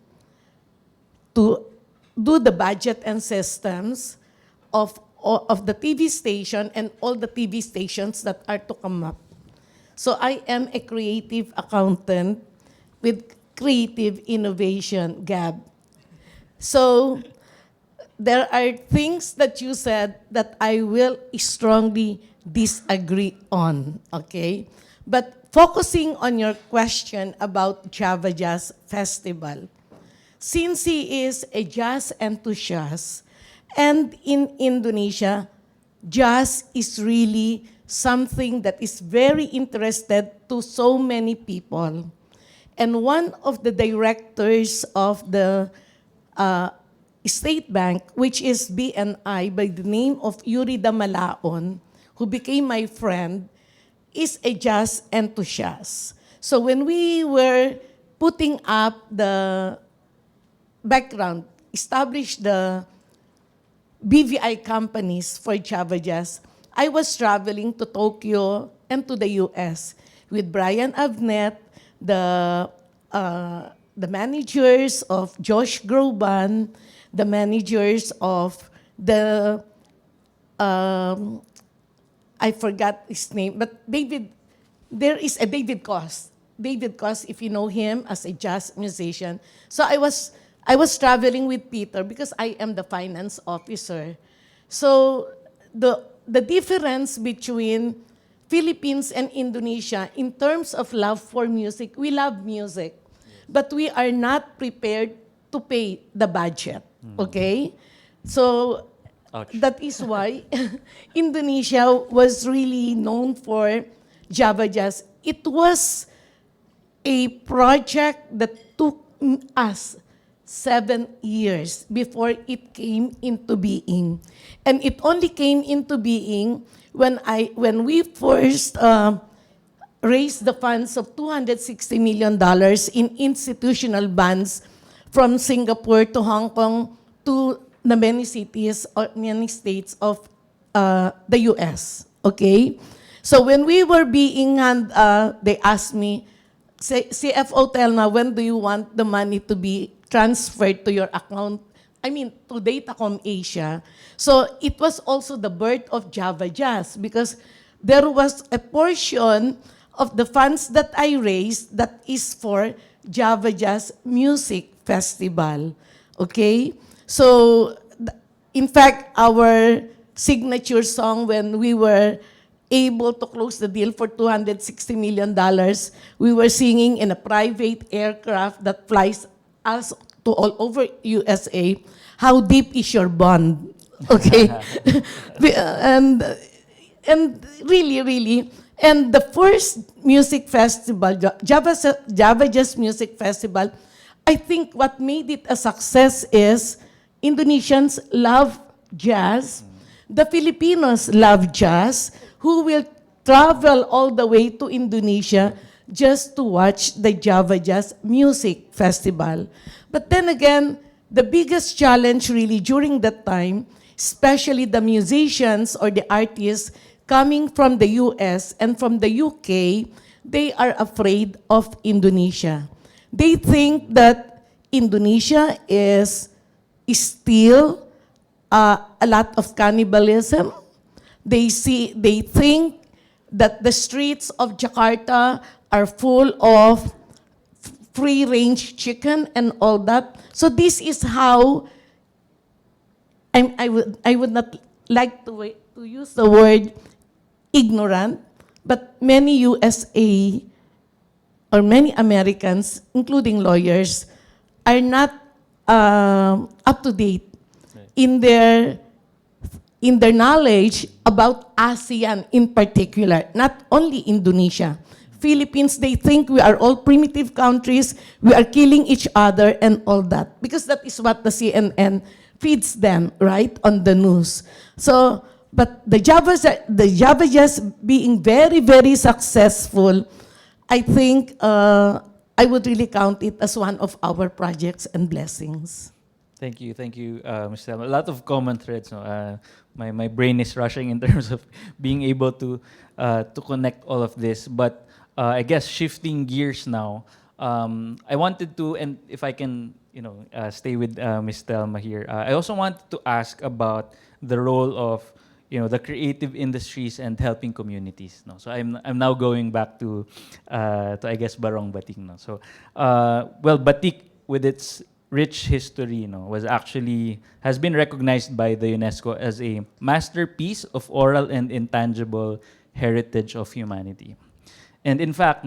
to do the budget and systems of the TV station and all the TV stations that are to come up. So I am a creative accountant with creative innovation, Gab. So there are things that you said that I will strongly disagree on, okay? But focusing on your question about Java Jazz Festival, since he is a jazz enthusiast, and in Indonesia, jazz is really something that is very interested to so many people. And one of the directors of the State Bank, which is BNI, by the name of Yuri Damalaon, who became my friend, is a jazz enthusiast. So when we were putting up the background, established the BVI companies for Java Jazz, I was traveling to Tokyo and to the US with Brian Avnet, the managers of Josh Groban, the managers of the, I forgot his name, but there is a David Cost. David Cost, if you know him as a jazz musician. So I was traveling with Peter because I am the finance officer. So the difference between Philippines and Indonesia in terms of love for music, we love music, but we are not prepared to pay the budget, okay? So Ouch. that is why Indonesia was really known for Java Jazz. It was a project that took us 7 years before it came into being. And it only came into being when we first raised the funds of $260 million in institutional bonds from Singapore to Hong Kong to the many cities or many states of the US. Okay? So when we were being, they asked me, CFO, tell na, when do you want the money to be transferred to your account? I mean, to Datacom Asia. So it was also the birth of Java Jazz because there was a portion of the funds that I raised that is for Java Jazz Music Festival. Okay? So, in fact, our signature song when we were able to close the deal for $260 million, we were singing in a private aircraft that flies us to all over USA. How deep is your bond? Okay? and really, and the first music festival, Java Jazz Music Festival, I think what made it a success is Indonesians love jazz, the Filipinos love jazz, who will travel all the way to Indonesia just to watch the Java Jazz Music Festival. But then again, the biggest challenge really during that time, especially the musicians or the artists coming from the US and from the UK, they are afraid of Indonesia. They think that Indonesia is still a lot of cannibalism. They think that the streets of Jakarta are full of free-range chicken and all that. So this is how I would not like to use the word ignorant, but many USA or many Americans, including lawyers, are not up to date in their knowledge about ASEAN in particular, not only Indonesia. Philippines, they think we are all primitive countries, we are killing each other and all that, because that is what the CNN feeds them, right, on the news. So, but the Java Jazz being very, very successful, I think I would really count it as one of our projects and blessings. Thank you, Mr. Selma. A lot of common threads. No? My brain is rushing in terms of being able to connect all of this. But I guess shifting gears now, I wanted to, and if I can, stay with Ms. Telma here. I also wanted to ask about the role of, the creative industries and helping communities. No, so I'm now going back to I guess Barong Batik. No, so well, Batik with its rich history, has been recognized by the UNESCO as a masterpiece of oral and intangible heritage of humanity. And in fact,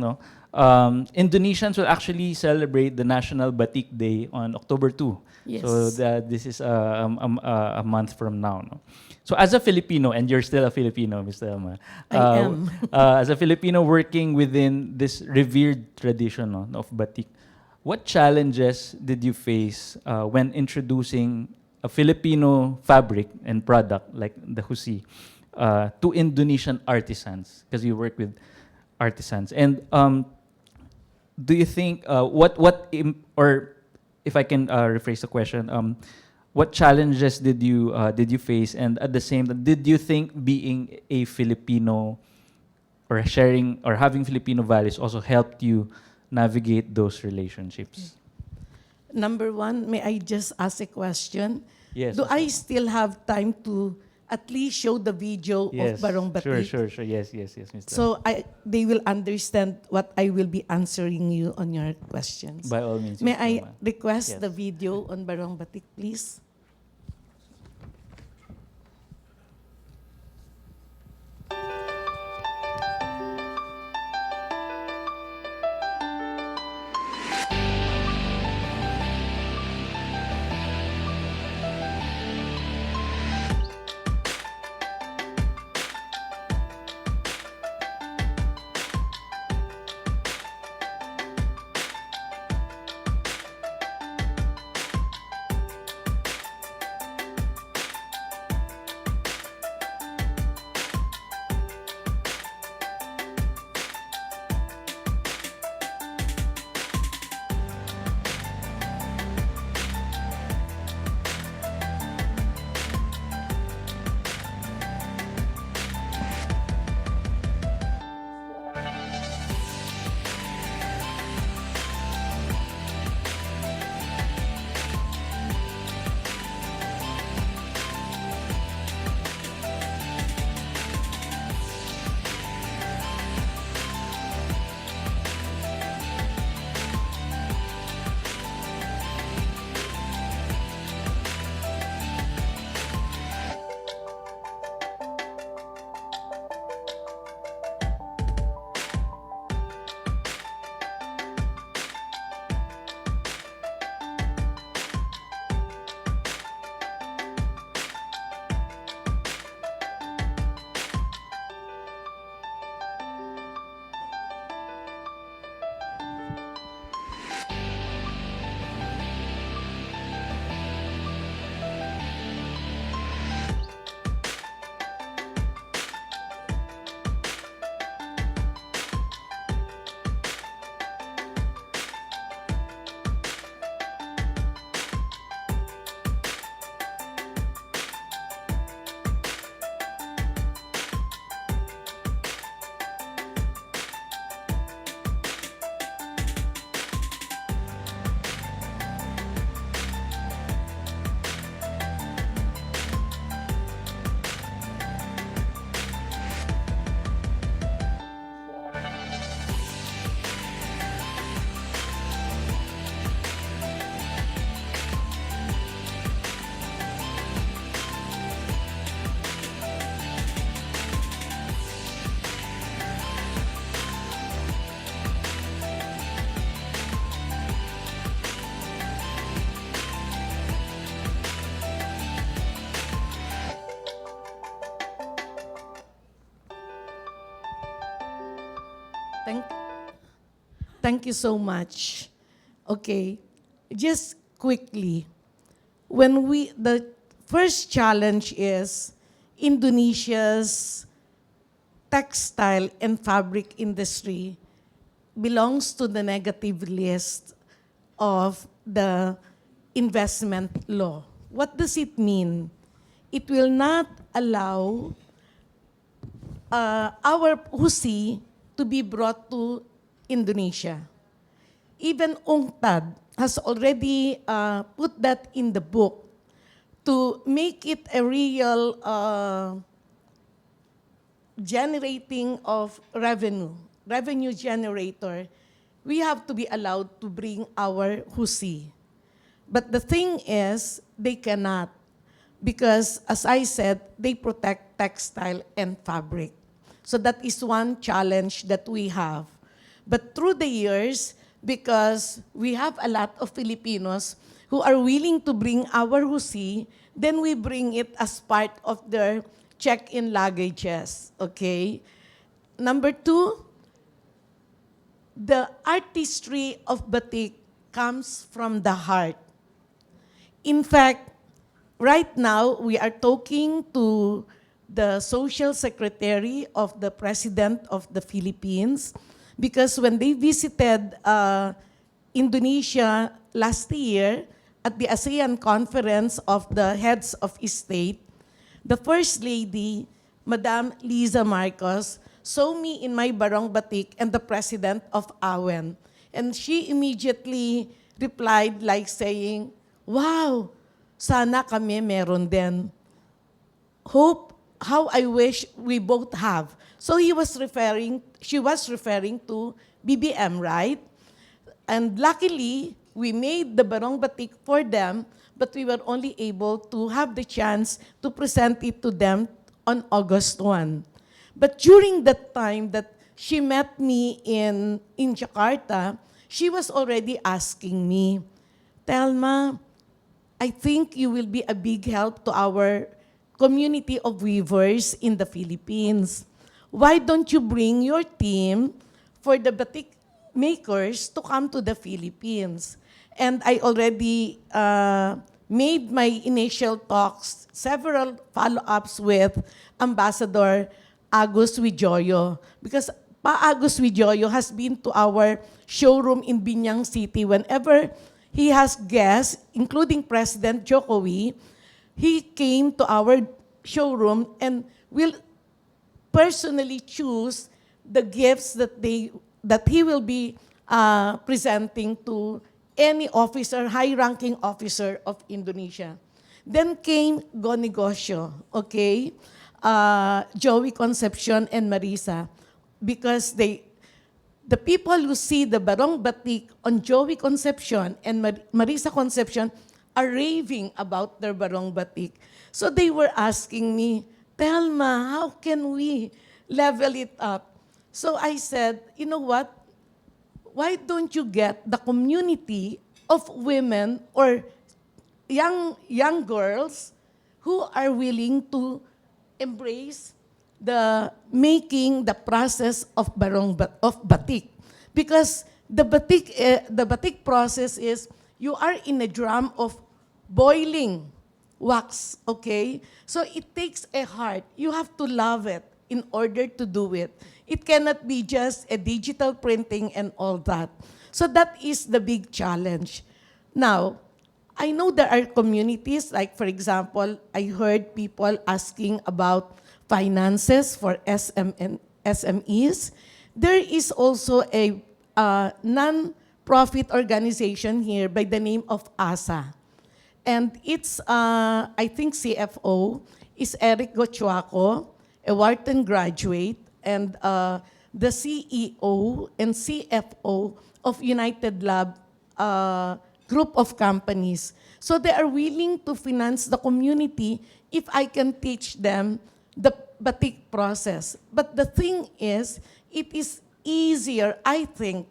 Indonesians will actually celebrate the National Batik Day on October 2. Yes. So this is a month from now. No? So as a Filipino, and you're still a Filipino, Mr. Elma. I am. As a Filipino working within this revered tradition of Batik, what challenges did you face when introducing a Filipino fabric and product like the Husi to Indonesian artisans? Because you work with artisans. And do you think or if I can rephrase the question, what challenges did you face, and at the same time, did you think being a Filipino or sharing or having Filipino values also helped you navigate those relationships? Number one, may I just ask a question? Yes. Do I still have time to at least show the video of Barong Batik? Sure. Yes, Mr. So they will understand what I will be answering you on your questions. By all means. May Mr. I Elma. request Yes. the video on Barong Batik, please? Thank you so much. Okay, just quickly, the first challenge is Indonesia's textile and fabric industry belongs to the negative list of the investment law. What does it mean? It will not allow our Husi to be brought to Indonesia. Even UNCTAD has already put that in the book to make it a real generating of revenue generator, we have to be allowed to bring our husi. But the thing is, they cannot because, as I said, they protect textile and fabric. So that is one challenge that we have. But through the years, because we have a lot of Filipinos who are willing to bring our husi, then we bring it as part of their check-in luggages, okay? Number two, the artistry of batik comes from the heart. In fact, right now, we are talking to the social secretary of the President of the Philippines because when they visited Indonesia last year at the ASEAN Conference of the Heads of State, the First Lady, Madam Liza Marcos, saw me in my Barong Batik and the President of AWEN. And she immediately replied like saying, "Wow, sana kami meron din. Hope, how I wish we both have." So she was referring to BBM, right? And luckily, we made the Barong Batik for them, but we were only able to have the chance to present it to them on August 1. But during that time that she met me in Jakarta, she was already asking me, "Telma, I think you will be a big help to our community of weavers in the Philippines. Why don't you bring your team for the batik makers to come to the Philippines?" And I already made my initial talks, several follow-ups with Ambassador Agus Wijoyo. Because Pa Agus Wijoyo has been to our showroom in Binyang City whenever he has guests, including President Jokowi. He came to our showroom and will personally choose the gifts that he will be presenting to any officer, high-ranking officer of Indonesia. Then came Go Negosyo, okay? Joey Concepcion and Marisa, because the people who see the Barong Batik on Joey Concepcion and Marisa Concepcion are raving about their Barong Batik. So they were asking me, "Telma, how can we level it up?" So I said, "You know what? Why don't you get the community of women or young girls who are willing to embrace the process of batik, because the batik process is you are in a drum of boiling wax, okay? So it takes a heart. You have to love it in order to do it. It cannot be just a digital printing and all that. So that is the big challenge. Now, I know there are communities, like for example, I heard people asking about finances for SMEs. There is also a non-profit organization here by the name of ASA. And its, I think, CFO is Eric Gochuaco, a Wharton graduate, and the CEO and CFO of United Lab group of companies. So they are willing to finance the community if I can teach them the batik process. But the thing is, it is easier, I think,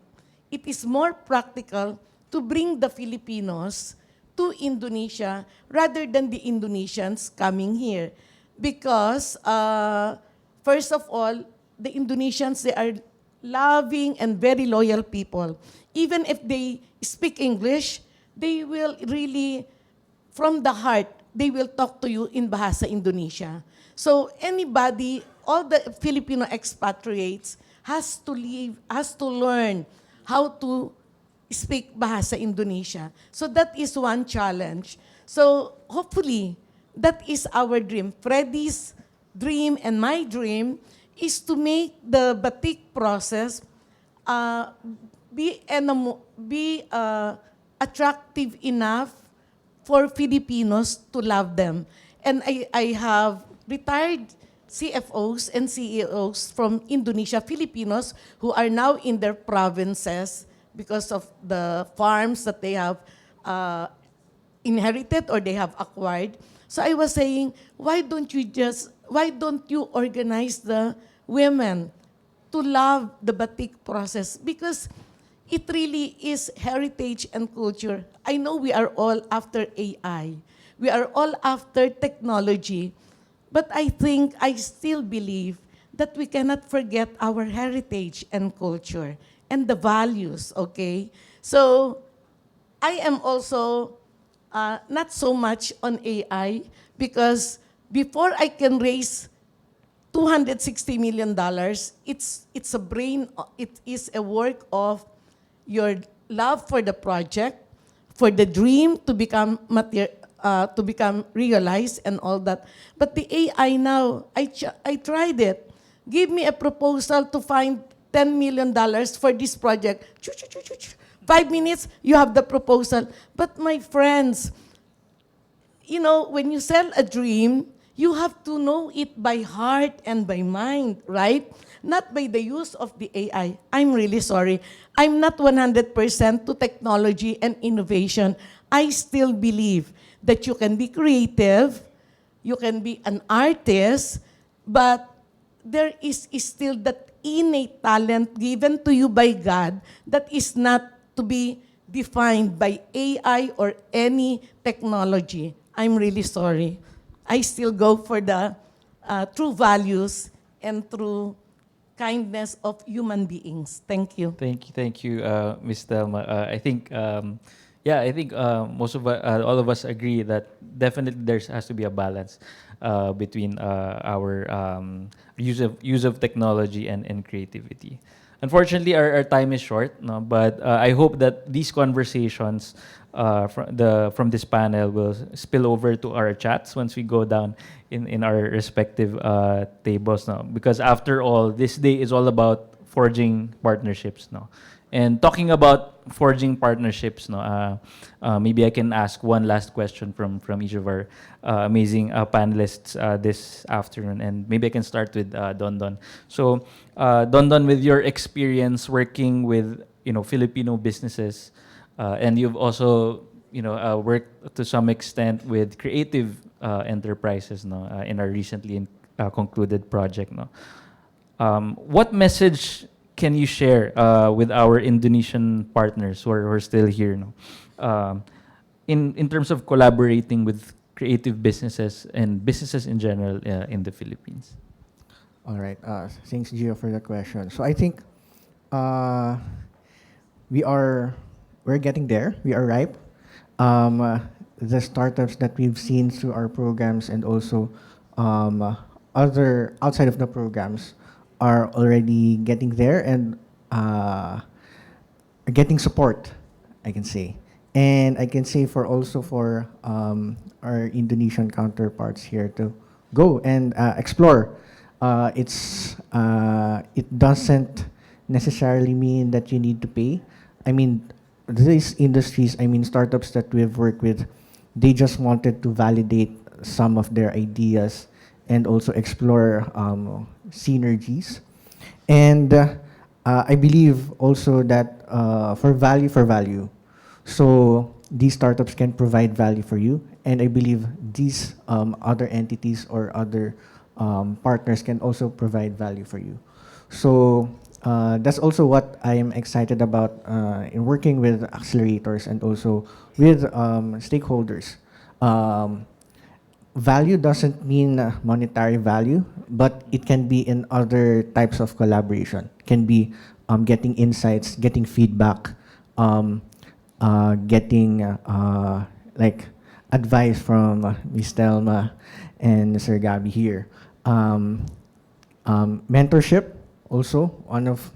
it is more practical to bring the Filipinos to Indonesia rather than the Indonesians coming here. Because, first of all, the Indonesians, they are loving and very loyal people. Even if they speak English, they will really, from the heart, they will talk to you in Bahasa Indonesia. So anybody, all the Filipino expatriates has to learn how to speak Bahasa Indonesia. So that is one challenge. So hopefully, that is our dream. Freddy's dream and my dream is to make the batik process be attractive enough for Filipinos to love them. And I have retired CFOs and CEOs from Indonesia, Filipinos, who are now in their provinces because of the farms that they have inherited or they have acquired. So I was saying, why don't you organize the women to love the batik process? Because it really is heritage and culture. I know we are all after AI. We are all after technology. But I still believe that we cannot forget our heritage and culture and the values, okay? So I am also not so much on AI because before I can raise $260 million, it is a work of your love for the project, for the dream to become realized and all that. But the AI now, I tried it. Give me a proposal to find $10 million for this project. 5 minutes, you have the proposal. But my friends, when you sell a dream, you have to know it by heart and by mind, right? Not by the use of the AI. I'm really sorry. I'm not 100% to technology and innovation. I still believe that you can be creative, you can be an artist, but there is still that innate talent given to you by God that is not to be defined by AI or any technology. I'm really sorry. I still go for the true values and true kindness of human beings. Thank you. Thank you, Ms. Thelma. I think all of us agree that definitely there has to be a balance between our use of technology and creativity. Unfortunately, our time is short, no? But I hope that these conversations from this panel will spill over to our chats once we go down in our respective tables, no? Because after all, this day is all about forging partnerships, no? And talking about forging partnerships, no, maybe I can ask one last question from each of our amazing panelists this afternoon, and maybe I can start with Don Don. So, Don Don, with your experience working with Filipino businesses, and you've also worked to some extent with creative enterprises, no, in our recently concluded project, no. What message can you share with our Indonesian partners who are still here, no? In terms of collaborating with creative businesses and businesses in general in the Philippines? All right. Thanks, Gio, for the question. So I think we're getting there. We are ripe. The startups that we've seen through our programs and also other outside of the programs are already getting there and getting support, I can say. And I can say for our Indonesian counterparts here to go and explore. It doesn't necessarily mean that you need to pay. I mean, these industries, startups that we've worked with, they just wanted to validate some of their ideas and also explore synergies. And I believe also that for value, so these startups can provide value for you. And I believe these other entities or other partners can also provide value for you. So that's also what I am excited about in working with accelerators and also with stakeholders. Value doesn't mean monetary value, but it can be in other types of collaboration. It can be getting insights, getting feedback, getting like advice from Ms. Thelma and Sir Gabby here. Mentorship also one of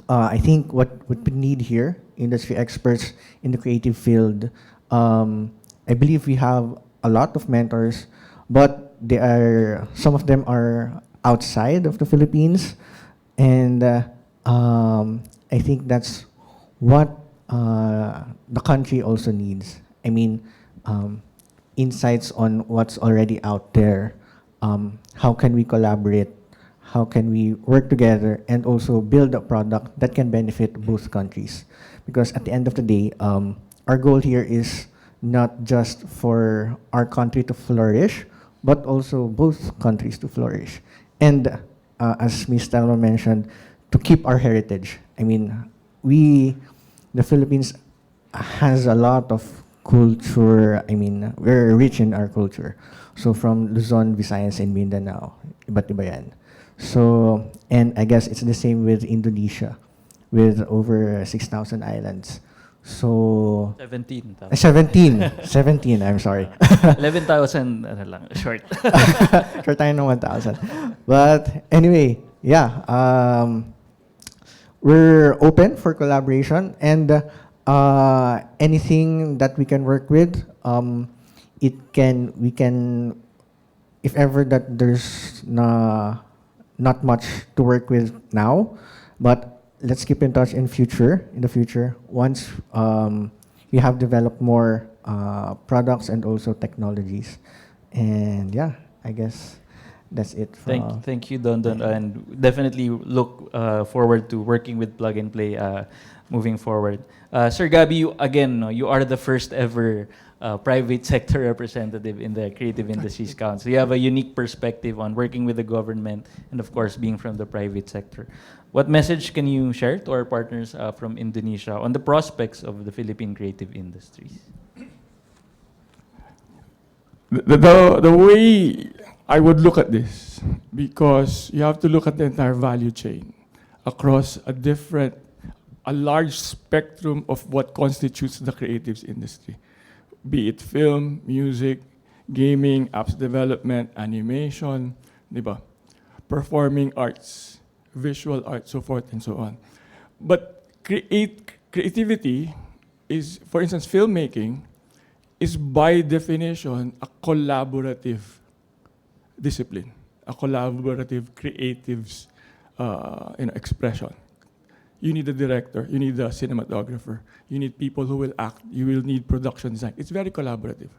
I think what we need here, industry experts in the creative field. I believe we have a lot of mentors, but some of them are outside of the Philippines, and I think that's what the country also needs. I mean, insights on what's already out there, how can we collaborate, how can we work together, and also build a product that can benefit both countries. Because at the end of the day, our goal here is not just for our country to flourish, but also both countries to flourish. And as Ms. Telma mentioned, to keep our heritage. I mean, the Philippines has a lot of culture. I mean, we're rich in our culture. So from Luzon, Visayas, and Mindanao, iba't iba yan. So, and I guess it's the same with Indonesia, with over 6,000 islands. So, 17. 17, I'm sorry. 11,000 ano lang, short. Sure tayo ng 1,000. But anyway, yeah, we're open for collaboration, and anything that we can work with, we can, if ever that there's not much to work with now, but let's keep in touch in the future, once we have developed more products and also technologies. And yeah, I guess that's it. Thank you, Don Don, and definitely look forward to working with Plug and Play moving forward. Sir Gabby, you, again, you are the first ever private sector representative in the Creative Industries Council. You have a unique perspective on working with the government and, of course, being from the private sector. What message can you share to our partners from Indonesia on the prospects of the Philippine creative industries? The way I would look at this, because you have to look at the entire value chain across a large spectrum of what constitutes the creatives industry, be it film, music, gaming, apps development, animation, diba? Performing arts, visual arts, so forth and so on. But creativity is, for instance, filmmaking is by definition a collaborative discipline, a collaborative creatives expression. You need a director, you need a cinematographer, you need people who will act, you will need production design. It's very collaborative.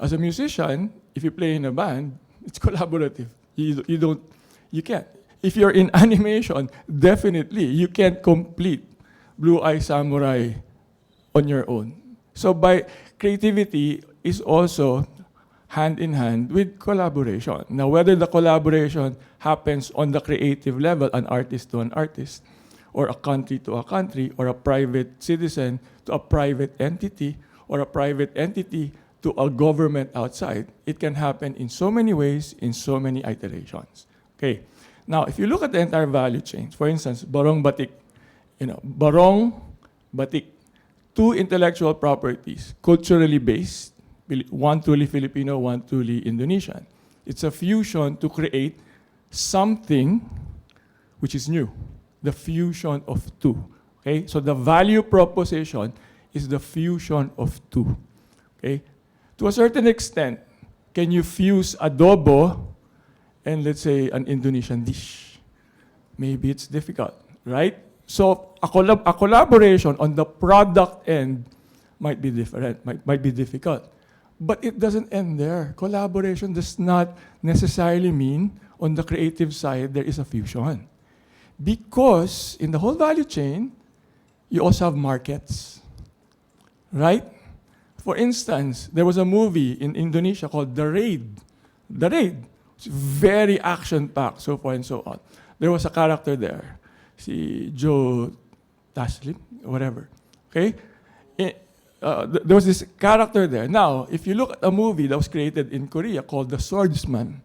As a musician, if you play in a band, it's collaborative. You can't. If you're in animation, definitely you can't complete Blue Eye Samurai on your own. So by creativity is also hand in hand with collaboration. Now, whether the collaboration happens on the creative level, an artist to an artist, or a country to a country, or a private citizen to a private entity, or a private entity to a government outside, it can happen in so many ways, in so many iterations. Okay. Now, if you look at the entire value chain, for instance, Barong Batik, Barong Batik, two intellectual properties, culturally based, one truly Filipino, one truly Indonesian. It's a fusion to create something which is new, the fusion of two. Okay, so the value proposition is the fusion of two. Okay, to a certain extent, can you fuse adobo and let's say an Indonesian dish? Maybe it's difficult, right? So a collaboration on the product end might be different, might be difficult. But it doesn't end there. Collaboration does not necessarily mean on the creative side there is a fusion. Because in the whole value chain, you also have markets, right? For instance, there was a movie in Indonesia called The Raid. The Raid. It's very action-packed, so forth and so on. There was a character there, si Joe Taslim, whatever, okay? There was this character there. Now, if you look at a movie that was created in Korea called The Swordsman,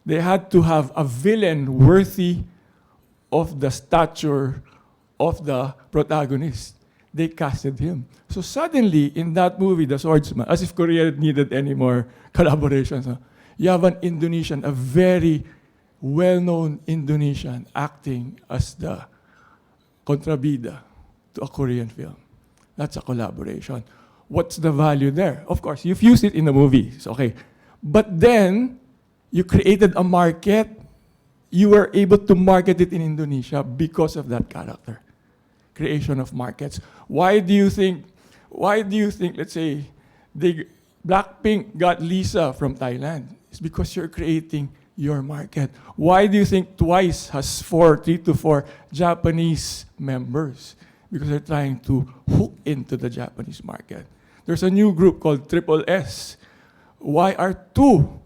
they had to have a villain worthy of the stature of the protagonist. They casted him. So suddenly, in that movie, The Swordsman, as if Korea needed any more collaborations, you have an Indonesian, a very well-known Indonesian acting as the contrabida to a Korean film. That's a collaboration. What's the value there? Of course, you've used it in the movies, okay. But then, you created a market. You were able to market it in Indonesia because of that character. Creation of markets. Why do you think, let's say, Blackpink got Lisa from Thailand? It's because you're creating your market. Why do you think Twice has 3 to 4 Japanese members? Because they're trying to hook into the Japanese market. There's a new group called Triple S. Why are 2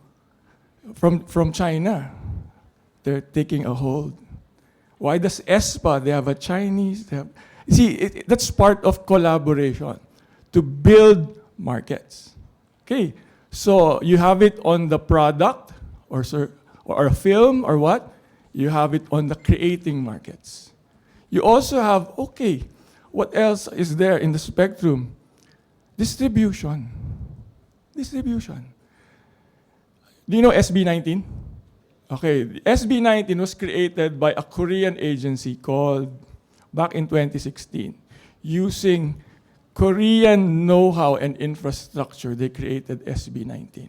from China? They're taking a hold. Why does ESPA, they have a Chinese, that's part of collaboration to build markets. Okay, so you have it on the product or a film or what? You have it on the creating markets. You also have, okay, what else is there in the spectrum? Distribution. Distribution. Do you know SB19? Okay, the SB19 was created by a Korean agency called, back in 2016, using Korean know-how and infrastructure, they created SB19.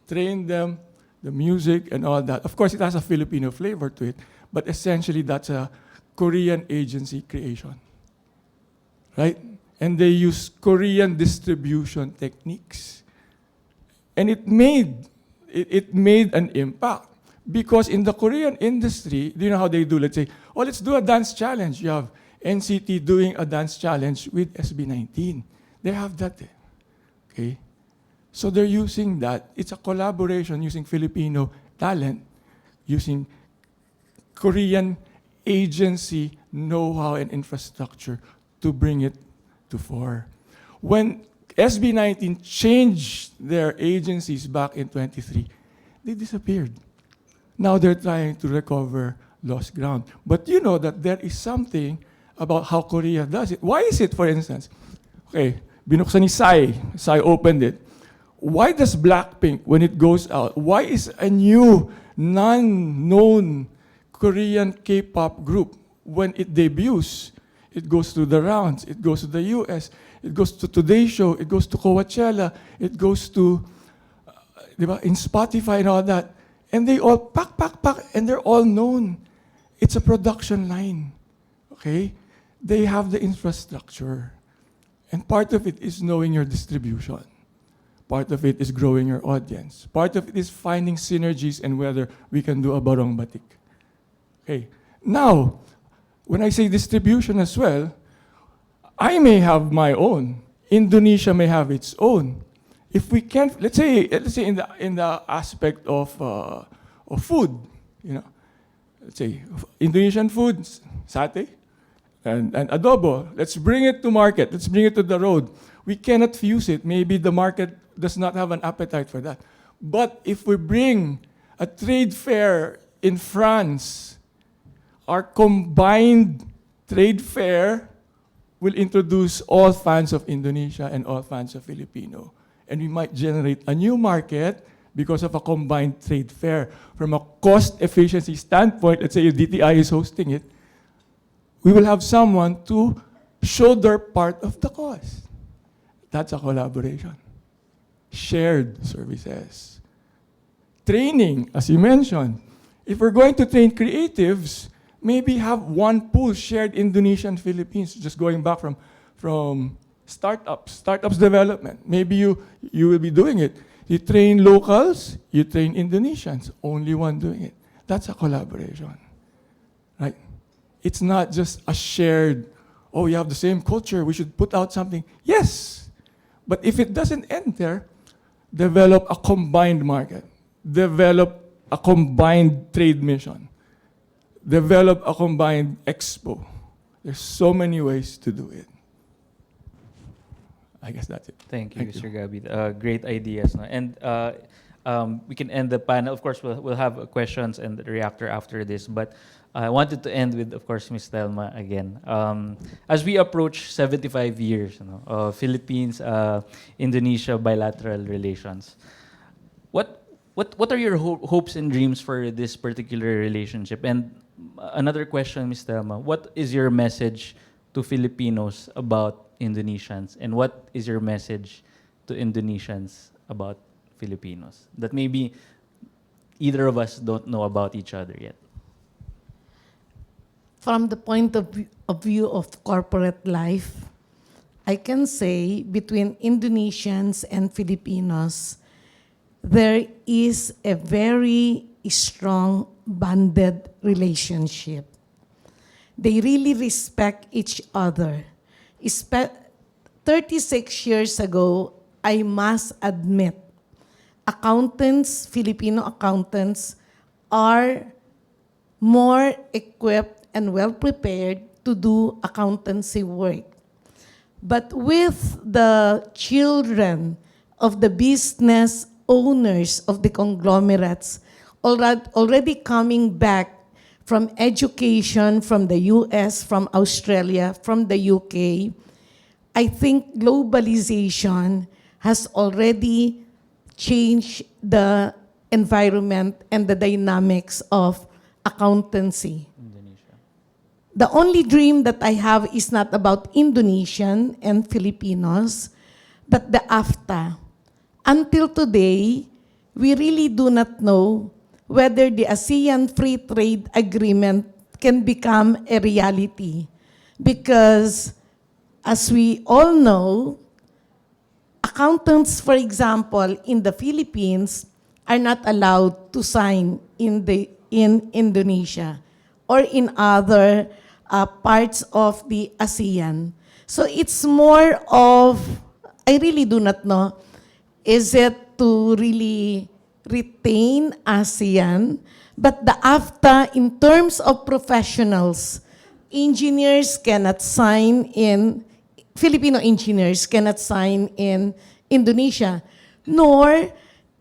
Trained them, the music and all that. Of course, it has a Filipino flavor to it, but essentially that's a Korean agency creation, right? And they use Korean distribution techniques. And it made an impact. Because in the Korean industry, do you know how they do? Let's say, oh, let's do a dance challenge. You have NCT doing a dance challenge with SB19. They have that. Okay? So they're using that. It's a collaboration using Filipino talent, using Korean agency know-how and infrastructure to bring it to fore. When SB19 changed their agencies back in 23, they disappeared. Now they're trying to recover lost ground. But you know that there is something about how Korea does it. Why is it, for instance? Okay, binuksan ni Psy opened it. Why does Blackpink, when it goes out, why is a new, non-known Korean K-pop group, when it debuts, it goes to the rounds, it goes to the US, it goes to Today's Show, it goes to Coachella, it goes to, in Spotify and all that. And they all pack, and they're all known. It's a production line, okay? They have the infrastructure. And part of it is knowing your distribution. Part of it is growing your audience. Part of it is finding synergies and whether we can do a Barong Batik. Okay, now, when I say distribution as well, I may have my own. Indonesia may have its own. If we can't, let's say in the aspect of food, you know, let's say Indonesian food, satay and adobo. Let's bring it to market. Let's bring it to the road. We cannot fuse it. Maybe the market does not have an appetite for that. But if we bring a trade fair in France, our combined trade fair will introduce all fans of Indonesia and all fans of Filipino. And we might generate a new market because of a combined trade fair. From a cost efficiency standpoint, let's say if DTI is hosting it, we will have someone to shoulder part of the cost. That's a collaboration. Shared services. Training, as you mentioned. If we're going to train creatives, maybe have one pool shared Indonesian Philippines, just going back from startups development. Maybe you will be doing it. You train locals, you train Indonesians, only one doing it. That's a collaboration, right? It's not just a shared, oh, you have the same culture, we should put out something. Yes, but if it doesn't end there, develop a combined market, develop a combined trade mission, develop a combined expo. There's so many ways to do it. I guess that's it. Thank you, Mr. Gabi. Great ideas. No? And we can end the panel. Of course, we'll have questions and reactor after this. But I wanted to end with, of course, Ms. Thelma again. As we approach 75 years of Philippines-Indonesia bilateral relations, what are your hopes and dreams for this particular relationship? And another question, Ms. Thelma, what is your message to Filipinos about Indonesians, and what is your message to Indonesians about Filipinos that maybe either of us don't know about each other yet? From the point of view of corporate life, I can say between Indonesians and Filipinos, there is a very strong bonded relationship. They really respect each other. 36 years ago, I must admit, accountants, Filipino accountants, are more equipped and well prepared to do accountancy work. But with the children of the business owners of the conglomerates already coming back from education from the US, from Australia, from the UK, I think globalization has already changed the environment and the dynamics of accountancy. Indonesia. The only dream that I have is not about Indonesian and Filipinos, but the AFTA. Until today, we really do not know whether the ASEAN Free Trade Agreement can become a reality. Because, as we all know, accountants, for example, in the Philippines are not allowed to sign in Indonesia or in other parts of the ASEAN. So it's more of, I really do not know, is it to really retain ASEAN, but the AFTA in terms of professionals, engineers cannot sign in, Filipino engineers cannot sign in Indonesia, nor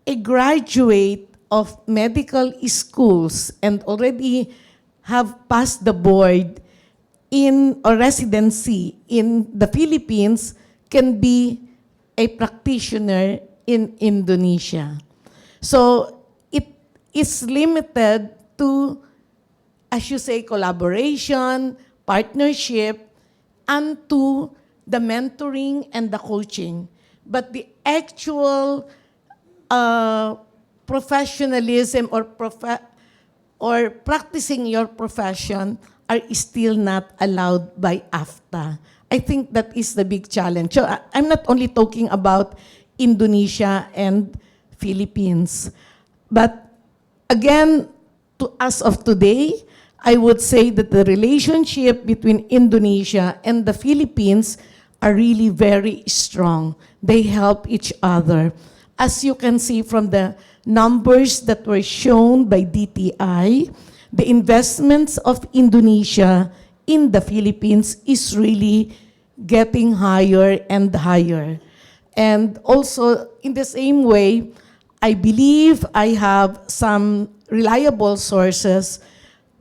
a graduate of medical schools and already have passed the board in or residency in the Philippines can be a practitioner in Indonesia. So it is limited to, as you say, collaboration, partnership, and to the mentoring and the coaching. But the actual professionalism or practicing your profession are still not allowed by AFTA. I think that is the big challenge. So I'm not only talking about Indonesia and Philippines, but again, as of today, I would say that the relationship between Indonesia and the Philippines are really very strong. They help each other. As you can see from the numbers that were shown by DTI, the investments of Indonesia in the Philippines is really getting higher and higher. And also, in the same way, I believe I have some reliable sources,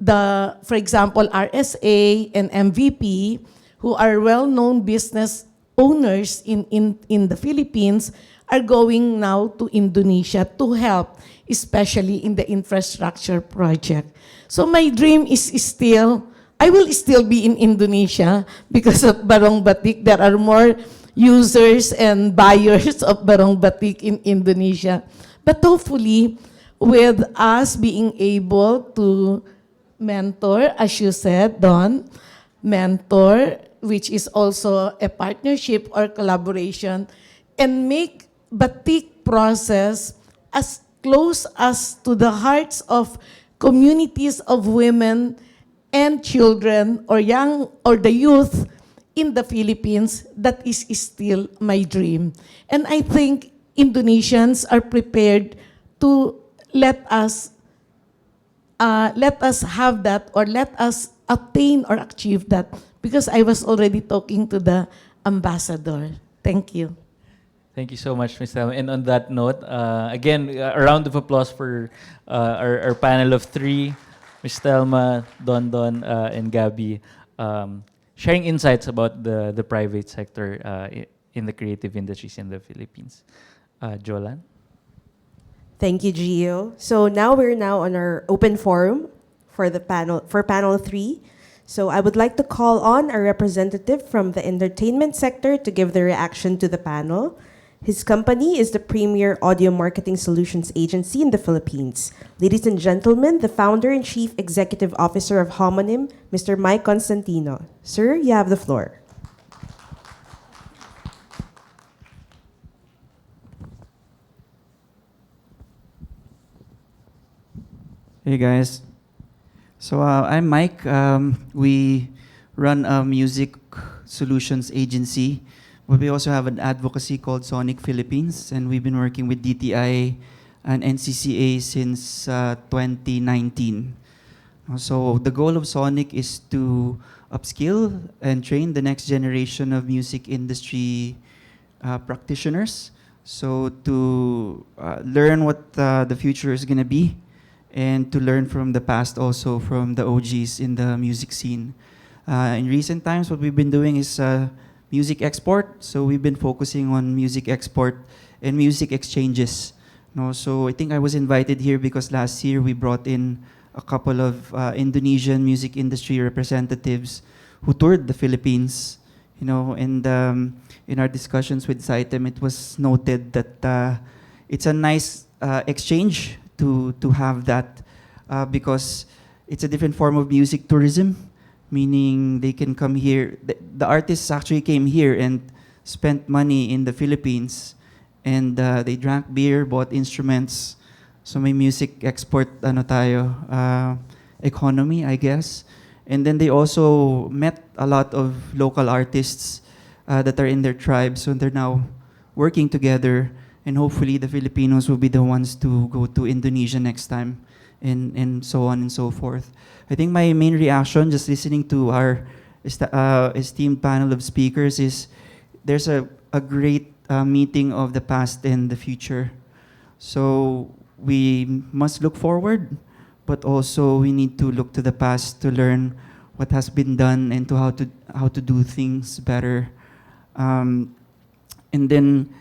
for example, RSA and MVP, who are well-known business owners in the Philippines, are going now to Indonesia to help, especially in the infrastructure project. So my dream is still, I will still be in Indonesia because of Barong Batik. There are more users and buyers of Barong Batik in Indonesia. But hopefully, with us being able to mentor, as you said, Don, mentor, which is also a partnership or collaboration, and make batik process as close as to the hearts of communities of women and children or young or the youth in the Philippines, that is still my dream. And I think Indonesians are prepared to let us have that, or let us attain or achieve that, because I was already talking to the ambassador. Thank you. Thank you so much, Ms. Thelma. And on that note, again, a round of applause for our panel of three, Ms. Thelma, Don, and Gabby, sharing insights about the private sector in the creative industries in the Philippines. Jolan? Thank you, Gio. So now we're on our open forum for panel 3. So I would like to call on a representative from the entertainment sector to give their reaction to the panel. His company is the premier audio marketing solutions agency in the Philippines. Ladies and gentlemen, the founder and chief executive officer of Homonym, Mr. Mike Constantino. Sir, you have the floor. Hey guys. So I'm Mike. We run a music solutions agency, but we also have an advocacy called Sonic Philippines, and we've been working with DTI and NCCA since 2019. So the goal of Sonic is to upskill and train the next generation of music industry practitioners. So to learn what the future is going to be, and to learn from the past also from the OGs in the music scene. In recent times, what we've been doing is music export. So we've been focusing on music export and music exchanges. No, so I think I was invited here because last year we brought in a couple of Indonesian music industry representatives who toured the Philippines. And in our discussions with Saitem, it was noted that it's a nice exchange to have that because it's a different form of music tourism, meaning they can come here. The artists actually came here and spent money in the Philippines, and they drank beer, bought instruments. So may music export economy, I guess. And then they also met a lot of local artists that are in their tribes, so they're now working together, and hopefully the Filipinos will be the ones to go to Indonesia next time, and so on and so forth. I think my main reaction, just listening to our esteemed panel of speakers, is there's a great meeting of the past and the future. So we must look forward, but also we need to look to the past to learn what has been done and to how to do things better. And then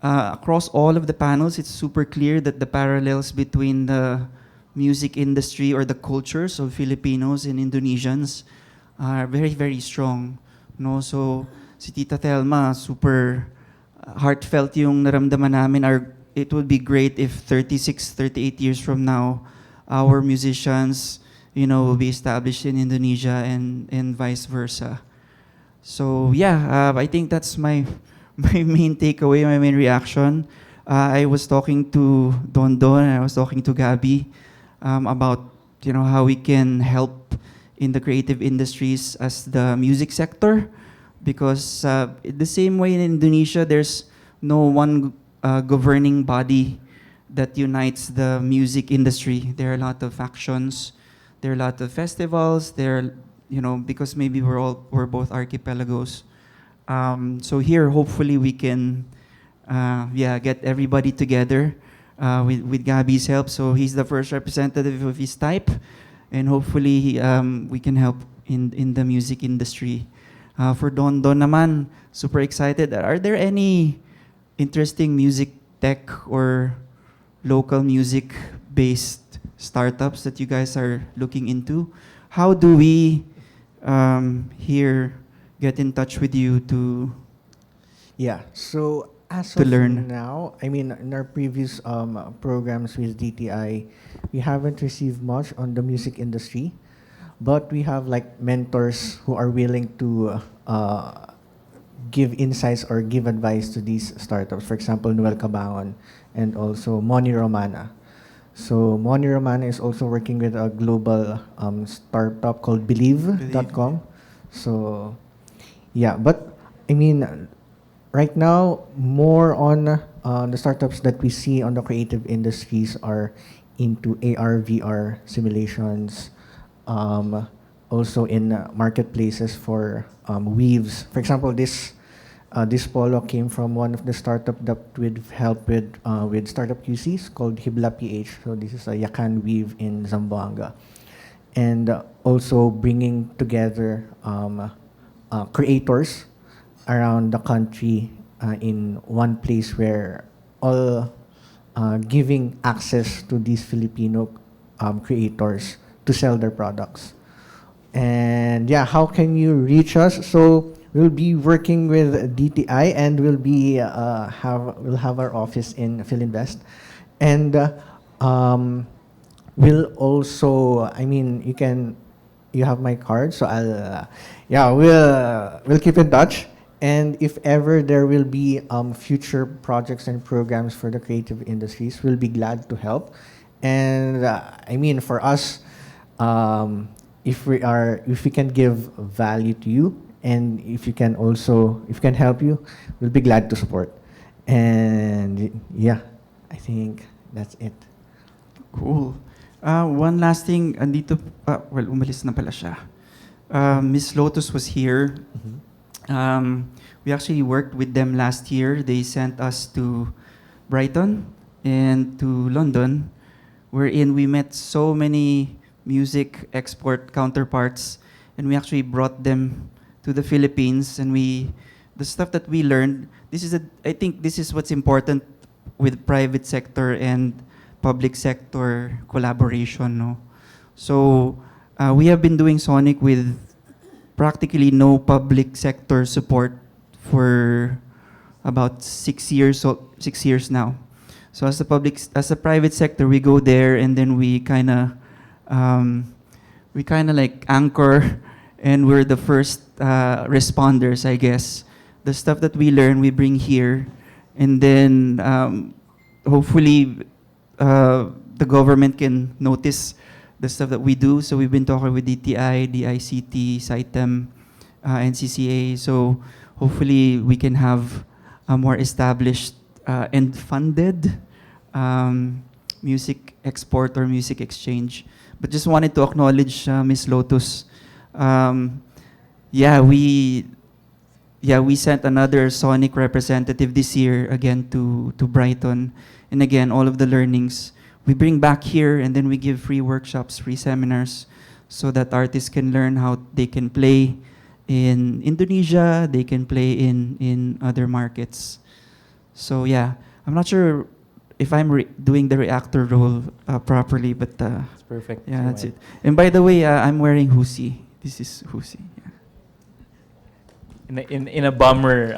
across all of the panels, it's super clear that the parallels between the music industry or the cultures of Filipinos and Indonesians are very, very strong. No? So si Tita Thelma, super heartfelt yung naramdaman namin. It would be great if 36, 38 years from now, our musicians, will be established in Indonesia and vice versa. So yeah, I think that's my main takeaway, my main reaction. I was talking to Don Don and I was talking to Gabby about how we can help in the creative industries as the music sector, because the same way in Indonesia, there's no one governing body that unites the music industry. There are a lot of factions, there are a lot of festivals, because maybe we're both archipelagos. So here, hopefully, we can, get everybody together with Gabby's help. So he's the first representative of his type, and hopefully, we can help in the music industry. For Don naman, super excited. Are there any interesting music tech or local music-based startups that you guys are looking into? How do we here get in touch with you to So as to of learn? now, in our previous programs with DTI, we haven't received much on the music industry, but we have like mentors who are willing to give insights or give advice to these startups. For example, Noel Cabangon and also Moni Romana. So Moni Romana is also working with a global startup called Believe.com. So yeah, but right now, more on the startups that we see on the creative industries are into AR, VR simulations, also in marketplaces for weaves. For example, this polo came from one of the startup that we've helped with startup QCs called Hibla PH. So this is a Yakan weave in Zamboanga, and also bringing together creators around the country in one place where all giving access to these Filipino creators to sell their products. And yeah, how can you reach us? So we'll be working with DTI, and we'll have our office in Philinvest, and we'll also, you have my card, so we'll keep in touch. And if ever there will be future projects and programs for the creative industries, we'll be glad to help. And I mean, for us, if we can give value to you, and if we can help you, we'll be glad to support. And yeah, I think that's it. Cool. One last thing, andito, well, umalis na pala siya. Miss Lotus was here. We actually worked with them last year. They sent us to Brighton and to London, wherein we met so many music export counterparts, and we actually brought them to the Philippines, and the stuff that we learned, I think this is what's important with private sector and public sector collaboration, no? So we have been doing Sonic with practically no public sector support for about 6 years, 6 years now. So as a private sector, we go there and then we kind of like anchor, and we're the first responders, I guess. The stuff that we learn, we bring here, and then hopefully the government can notice the stuff that we do. So we've been talking with DTI, DICT, SITEM, NCCA. So hopefully we can have a more established and funded music export or music exchange. But just wanted to acknowledge Miss Lotus. We sent another Sonic representative this year again to Brighton. And again, all of the learnings we bring back here, and then we give free workshops, free seminars, so that artists can learn how they can play in Indonesia, they can play in other markets. So yeah, I'm not sure if I'm doing the reactor role properly, but It's perfect. yeah, that's it. And by the way, I'm wearing Husi. This is Husi. Yeah. In a bomber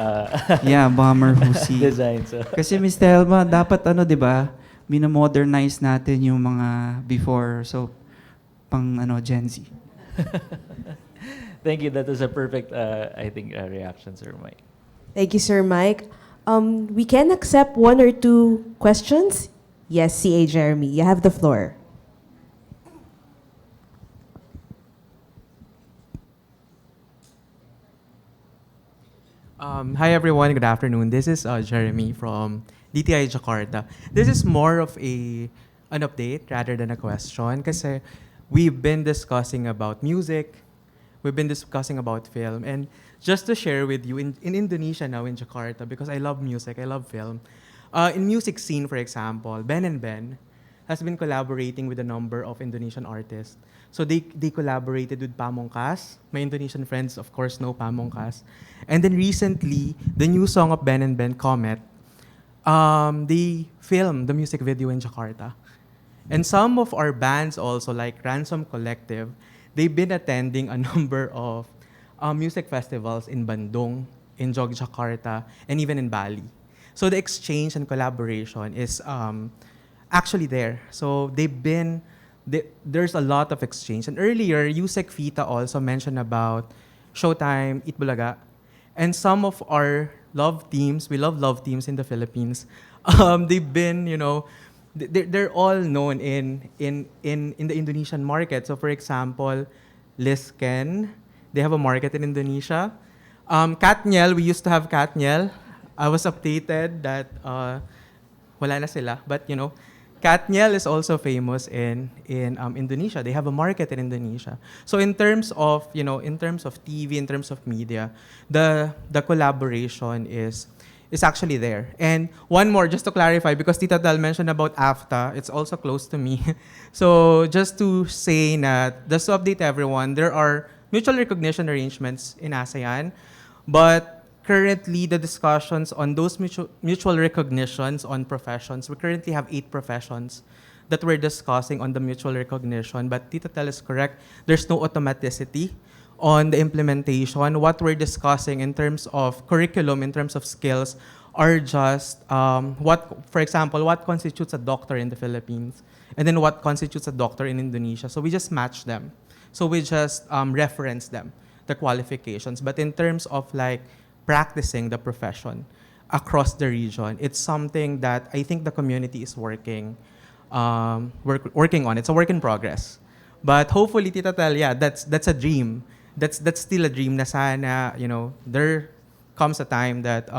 Yeah, bomber Husi. design. So. Kasi Miss Telma, dapat ano, 'di ba? Mino-modernize natin yung mga before, so pang Gen Z. Thank you. That is a perfect, I think, reaction, Sir Mike. Thank you, Sir Mike. We can accept 1 or 2 questions. Yes, CA Jeremy, you have the floor. Hi everyone, good afternoon. This is Jeremy from DTI Jakarta. This is more of an update rather than a question, kasi we've been discussing about music, we've been discussing about film, and just to share with you, in Indonesia now, in Jakarta, because I love music, I love film, in music scene, for example, Ben and Ben has been collaborating with a number of Indonesian artists. So they collaborated with Pamungkas. My Indonesian friends, of course, know Pamungkas. And then recently, the new song of Ben and Ben, Comet, they filmed the music video in Jakarta. And some of our bands also, like Ransom Collective, they've been attending a number of music festivals in Bandung, in Yogyakarta, and even in Bali. So the exchange and collaboration is actually there. So there's a lot of exchange. And earlier, Yusek Fita also mentioned about Showtime, Itbulaga, and some of our love teams, we love love teams in the Philippines. They've been, they're all known in the Indonesian market. So for example, Lisken, they have a market in Indonesia. Katniel, we used to have Katniel. I was updated that wala na sila, but Katniel is also famous in Indonesia. They have a market in Indonesia. So in terms of TV, in terms of media, the collaboration is actually there. And one more, just to clarify, because Tita Dal mentioned about AFTA, it's also close to me. So just to say that, just to update everyone, there are mutual recognition arrangements in ASEAN, but currently the discussions on those mutual recognitions on professions, we currently have 8 professions that we're discussing on the mutual recognition. But Tita Tel is correct, there's no automaticity on the implementation. What we're discussing in terms of curriculum, in terms of skills, are just for example, what constitutes a doctor in the Philippines, and then what constitutes a doctor in Indonesia. So we just match them. So we just reference them, the qualifications. But in terms of practicing the profession across the region, it's something that I think the community is working working on. It's a work in progress. But hopefully, Tita Tel, yeah, that's a dream. That's still a dream na sana, there comes a time that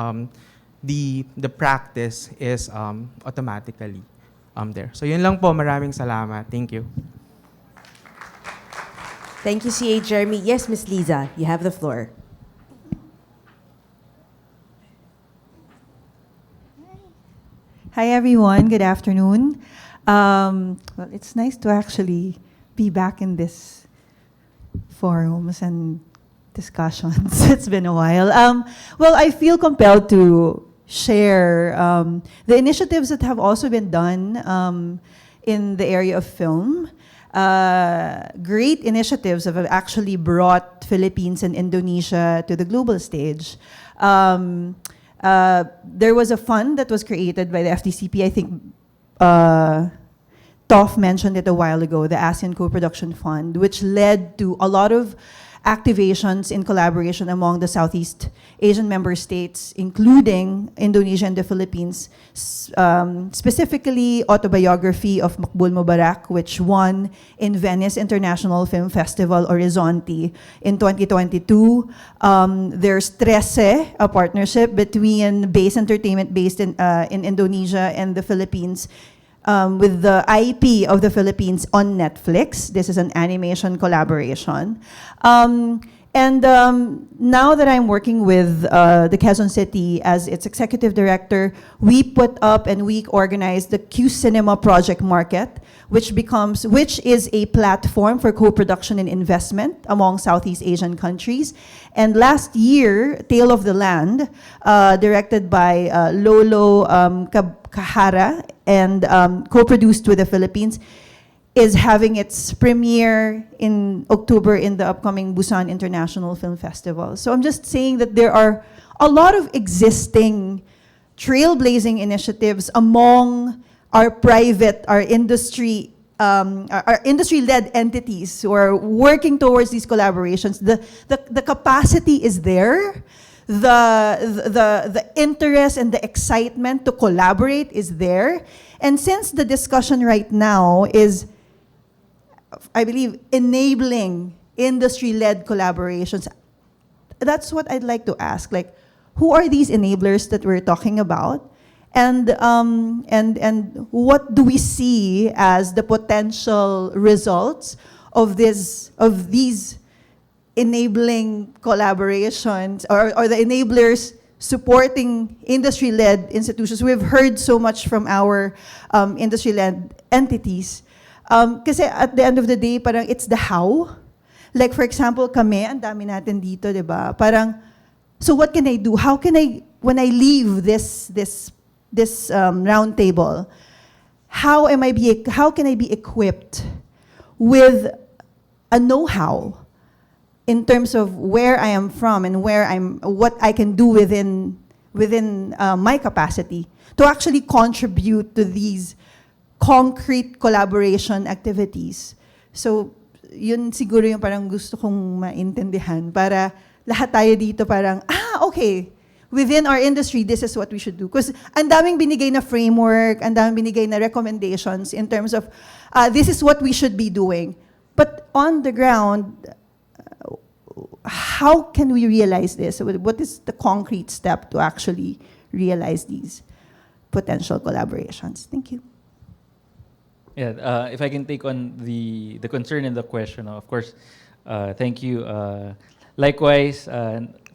the practice is automatically there. So yun lang po, maraming salamat. Thank you. Thank you, CA Jeremy. Yes, Miss Liza, you have the floor. Hi, everyone. Good afternoon. Well, it's nice to actually be back in this forums and discussions. It's been a while. Well, I feel compelled to share the initiatives that have also been done in the area of film. Great initiatives have actually brought Philippines and Indonesia to the global stage. There was a fund that was created by the FTCP. I think Toff mentioned it a while ago, the ASEAN Co-Production Fund, which led to a lot of activations in collaboration among the Southeast Asian member states, including Indonesia and the Philippines, specifically autobiography of Makbul Mubarak, which won in Venice International Film Festival Horizonte in 2022. There's Trece, a partnership between Base Entertainment based in Indonesia and the Philippines, with the IP of the Philippines on Netflix. This is an animation collaboration. Now that I'm working with the Quezon City as its executive director, we put up and we organize the Q Cinema Project Market, which is a platform for co-production and investment among Southeast Asian countries. And last year, Tale of the Land, directed by Lolo Kahara and co-produced with the Philippines, is having its premiere in October in the upcoming Busan International Film Festival. So I'm just saying that there are a lot of existing trailblazing initiatives among our industry-led entities who are working towards these collaborations. The capacity is there. The interest and the excitement to collaborate is there. And since the discussion right now is, I believe, enabling industry-led collaborations, that's what I'd like to ask. Like, who are these enablers that we're talking about? And what do we see as the potential results of these enabling collaborations or the enablers supporting industry-led institutions? We've heard so much from our industry-led entities. Kasi at the end of the day, parang it's the how. Like for example, kami, ang dami natin dito, di ba? Parang, so what can I do? How can I, when I leave this roundtable, how can I be equipped with a know-how in terms of where I am from and what I can do within my capacity to actually contribute to these concrete collaboration activities. So, yun siguro yung parang gusto kong maintindihan para lahat tayo dito parang, okay, within our industry, this is what we should do. Because ang daming binigay na framework, ang daming binigay na recommendations in terms of this is what we should be doing. But on the ground, how can we realize this? What is the concrete step to actually realize these potential collaborations? Thank you. Yeah, if I can take on the concern and the question, of course, thank you. Likewise,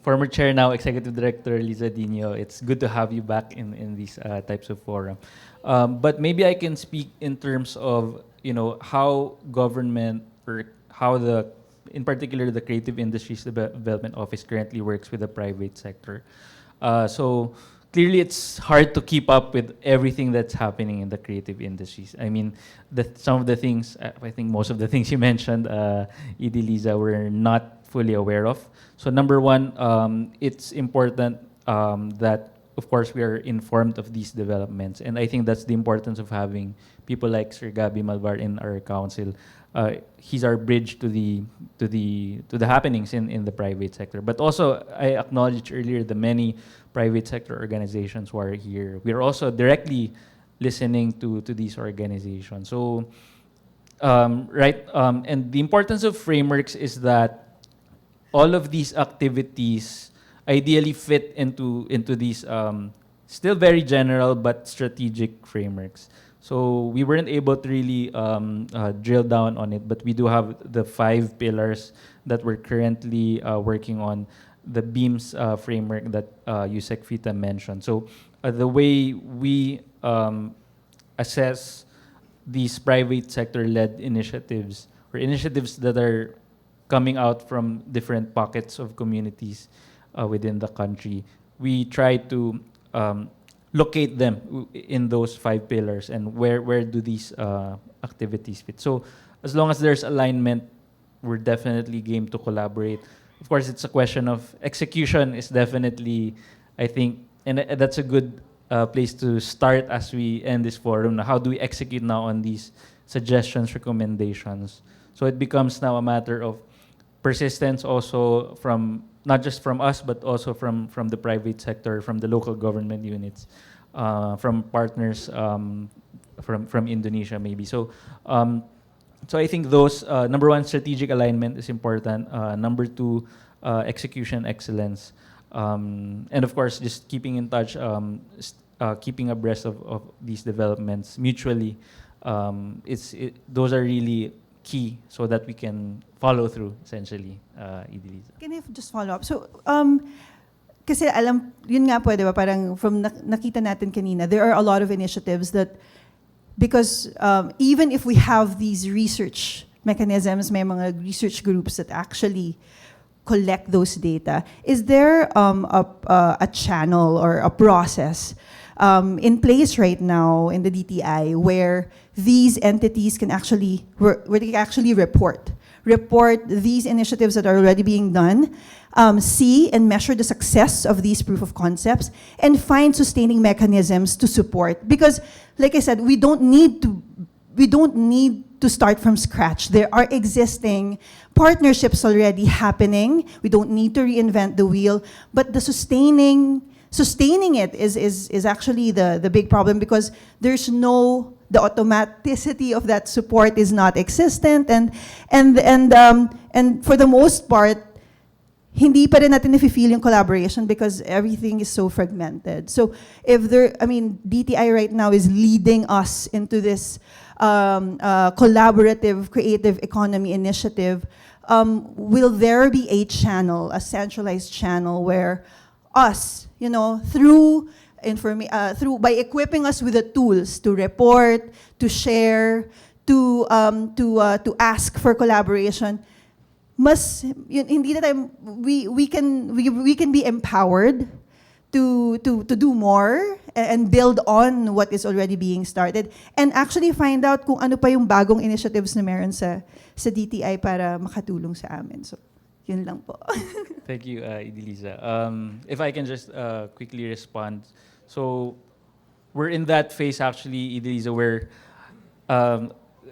former chair, now executive director Liza Dino, it's good to have you back in these types of forum. But maybe I can speak in terms of how government or how in particular the Creative Industries Development Office currently works with the private sector. So clearly, it's hard to keep up with everything that's happening in the creative industries. I mean, some of the things, I think most of the things you mentioned, Edie, Liza, we're not fully aware of. So number one, it's important that, of course, we are informed of these developments. And I think that's the importance of having people like Sir Gabi Malvar in our council. He's our bridge to the happenings in the private sector. But also, I acknowledged earlier the many private sector organizations who are here. We are also directly listening to these organizations. So, and the importance of frameworks is that all of these activities ideally fit into these still very general but strategic frameworks. So we weren't able to really drill down on it, but we do have the 5 pillars that we're currently working on, the beams framework that Yusek Fita mentioned. So the way we assess these private sector-led initiatives or initiatives that are coming out from different pockets of communities within the country, we try to locate them in those 5 pillars and where do these activities fit. So as long as there's alignment, we're definitely game to collaborate. Of course, it's a question of execution is definitely, I think, and that's a good place to start as we end this forum. How do we execute now on these suggestions, recommendations? So it becomes now a matter of persistence also from not just from us, but also from the private sector, from the local government units, from partners from Indonesia maybe. So I think those, number 1, strategic alignment is important. Number 2, execution excellence. And of course, just keeping in touch, keeping abreast of these developments mutually. Those are really key so that we can follow through, essentially, Idiliza. Can I just follow up? So, kasi alam, yun nga po, di ba, parang from nakita natin kanina, there are a lot of initiatives that, because even if we have these research mechanisms, may mga research groups that actually collect those data, is there a channel or a process in place right now in the DTI where these entities can actually, where they can actually report these initiatives that are already being done, see and measure the success of these proof of concepts, and find sustaining mechanisms to support? Because, like I said, we don't need to start from scratch. There are existing partnerships already happening. We don't need to reinvent the wheel, but the sustaining it is actually the big problem, because the automaticity of that support is not existent, and for the most part, hindi pa rin natin nafe-feel yung collaboration because everything is so fragmented. So DTI right now is leading us into this collaborative creative economy initiative. Will there be a channel, a centralized channel where us, by equipping us with the tools to report, to share, to ask for collaboration, hindi na tayo, we can be empowered to do more and build on what is already being started, and actually find out kung ano pa yung bagong initiatives na meron sa DTI para makatulong sa amin. So, yun lang po. Thank you, Idiliza. If I can just quickly respond. So we're in that phase, actually, Idiliza, where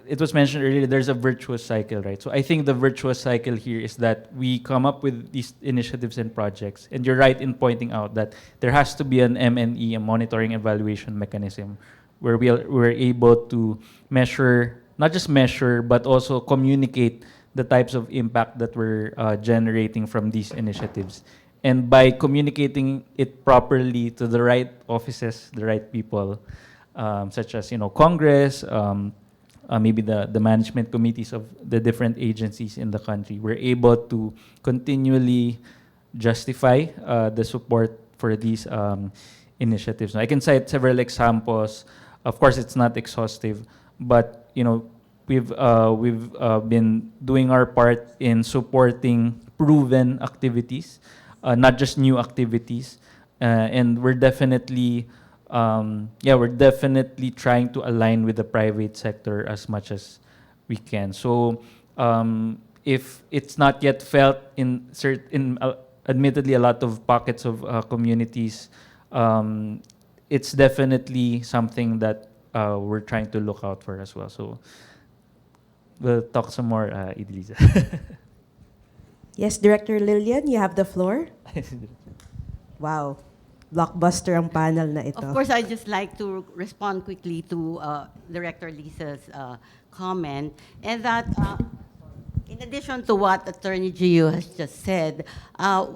it was mentioned earlier, there's a virtuous cycle, right? So I think the virtuous cycle here is that we come up with these initiatives and projects, and you're right in pointing out that there has to be an M&E, a monitoring evaluation mechanism, where we're able to measure, not just measure, but also communicate the types of impact that we're generating from these initiatives. And by communicating it properly to the right offices, the right people, such as Congress, maybe the management committees of the different agencies in the country, we're able to continually justify the support for these initiatives. I can cite several examples. Of course, it's not exhaustive, but we've been doing our part in supporting proven activities, not just new activities, and we're definitely trying to align with the private sector as much as we can. So if it's not yet felt in admittedly a lot of pockets of communities, it's definitely something that we're trying to look out for as well. So we'll talk some more, Idiliza. Yes, Director Lillian, you have the floor. Wow. blockbuster ang panel na ito. Of course, I'd just like to respond quickly to Director Lisa's comment, and that in addition to what Attorney Gio has just said,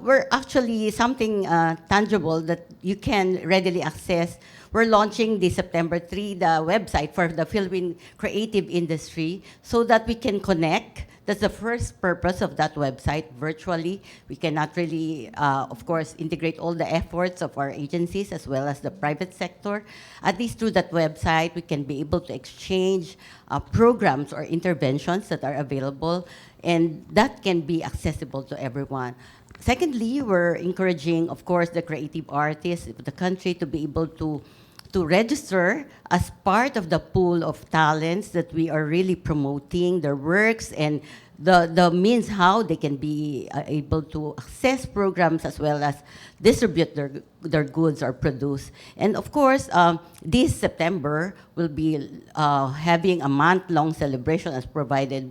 we're actually something tangible that you can readily access. We're launching the September 3, the website for the Philippine creative industry, so that we can connect. That's the first purpose of that website, virtually. We cannot really, of course, integrate all the efforts of our agencies as well as the private sector. At least through that website, we can be able to exchange programs or interventions that are available, and that can be accessible to everyone. Secondly, we're encouraging, of course, the creative artists of the country to be able to register as part of the pool of talents that we are really promoting their works and the means how they can be able to access programs as well as distribute their goods or produce. And of course, this September will be having a month-long celebration as provided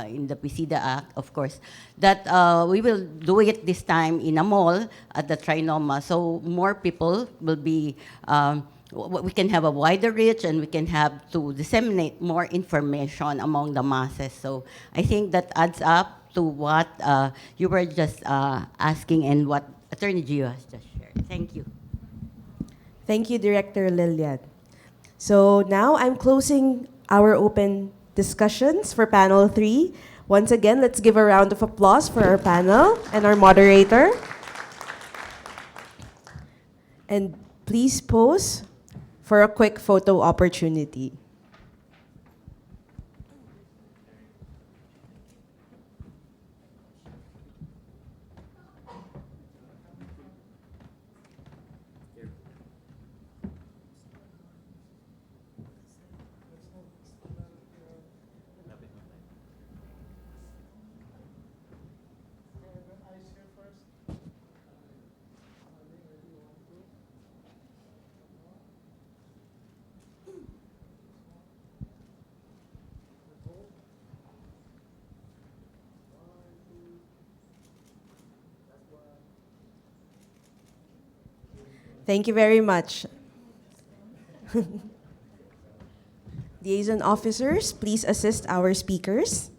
in the PCIDA Act, of course, that we will do it this time in a mall at the Trinoma, so more people will be we can have a wider reach and we can have to disseminate more information among the masses. So I think that adds up to what you were just asking and what Attorney Gio has just shared. Thank you. Thank you, Director Lilian. So now I'm closing our open discussions for panel 3. Once again, let's give a round of applause for our panel and our moderator. And please pose for a quick photo opportunity. Thank you very much. Liaison officers, please assist our speakers.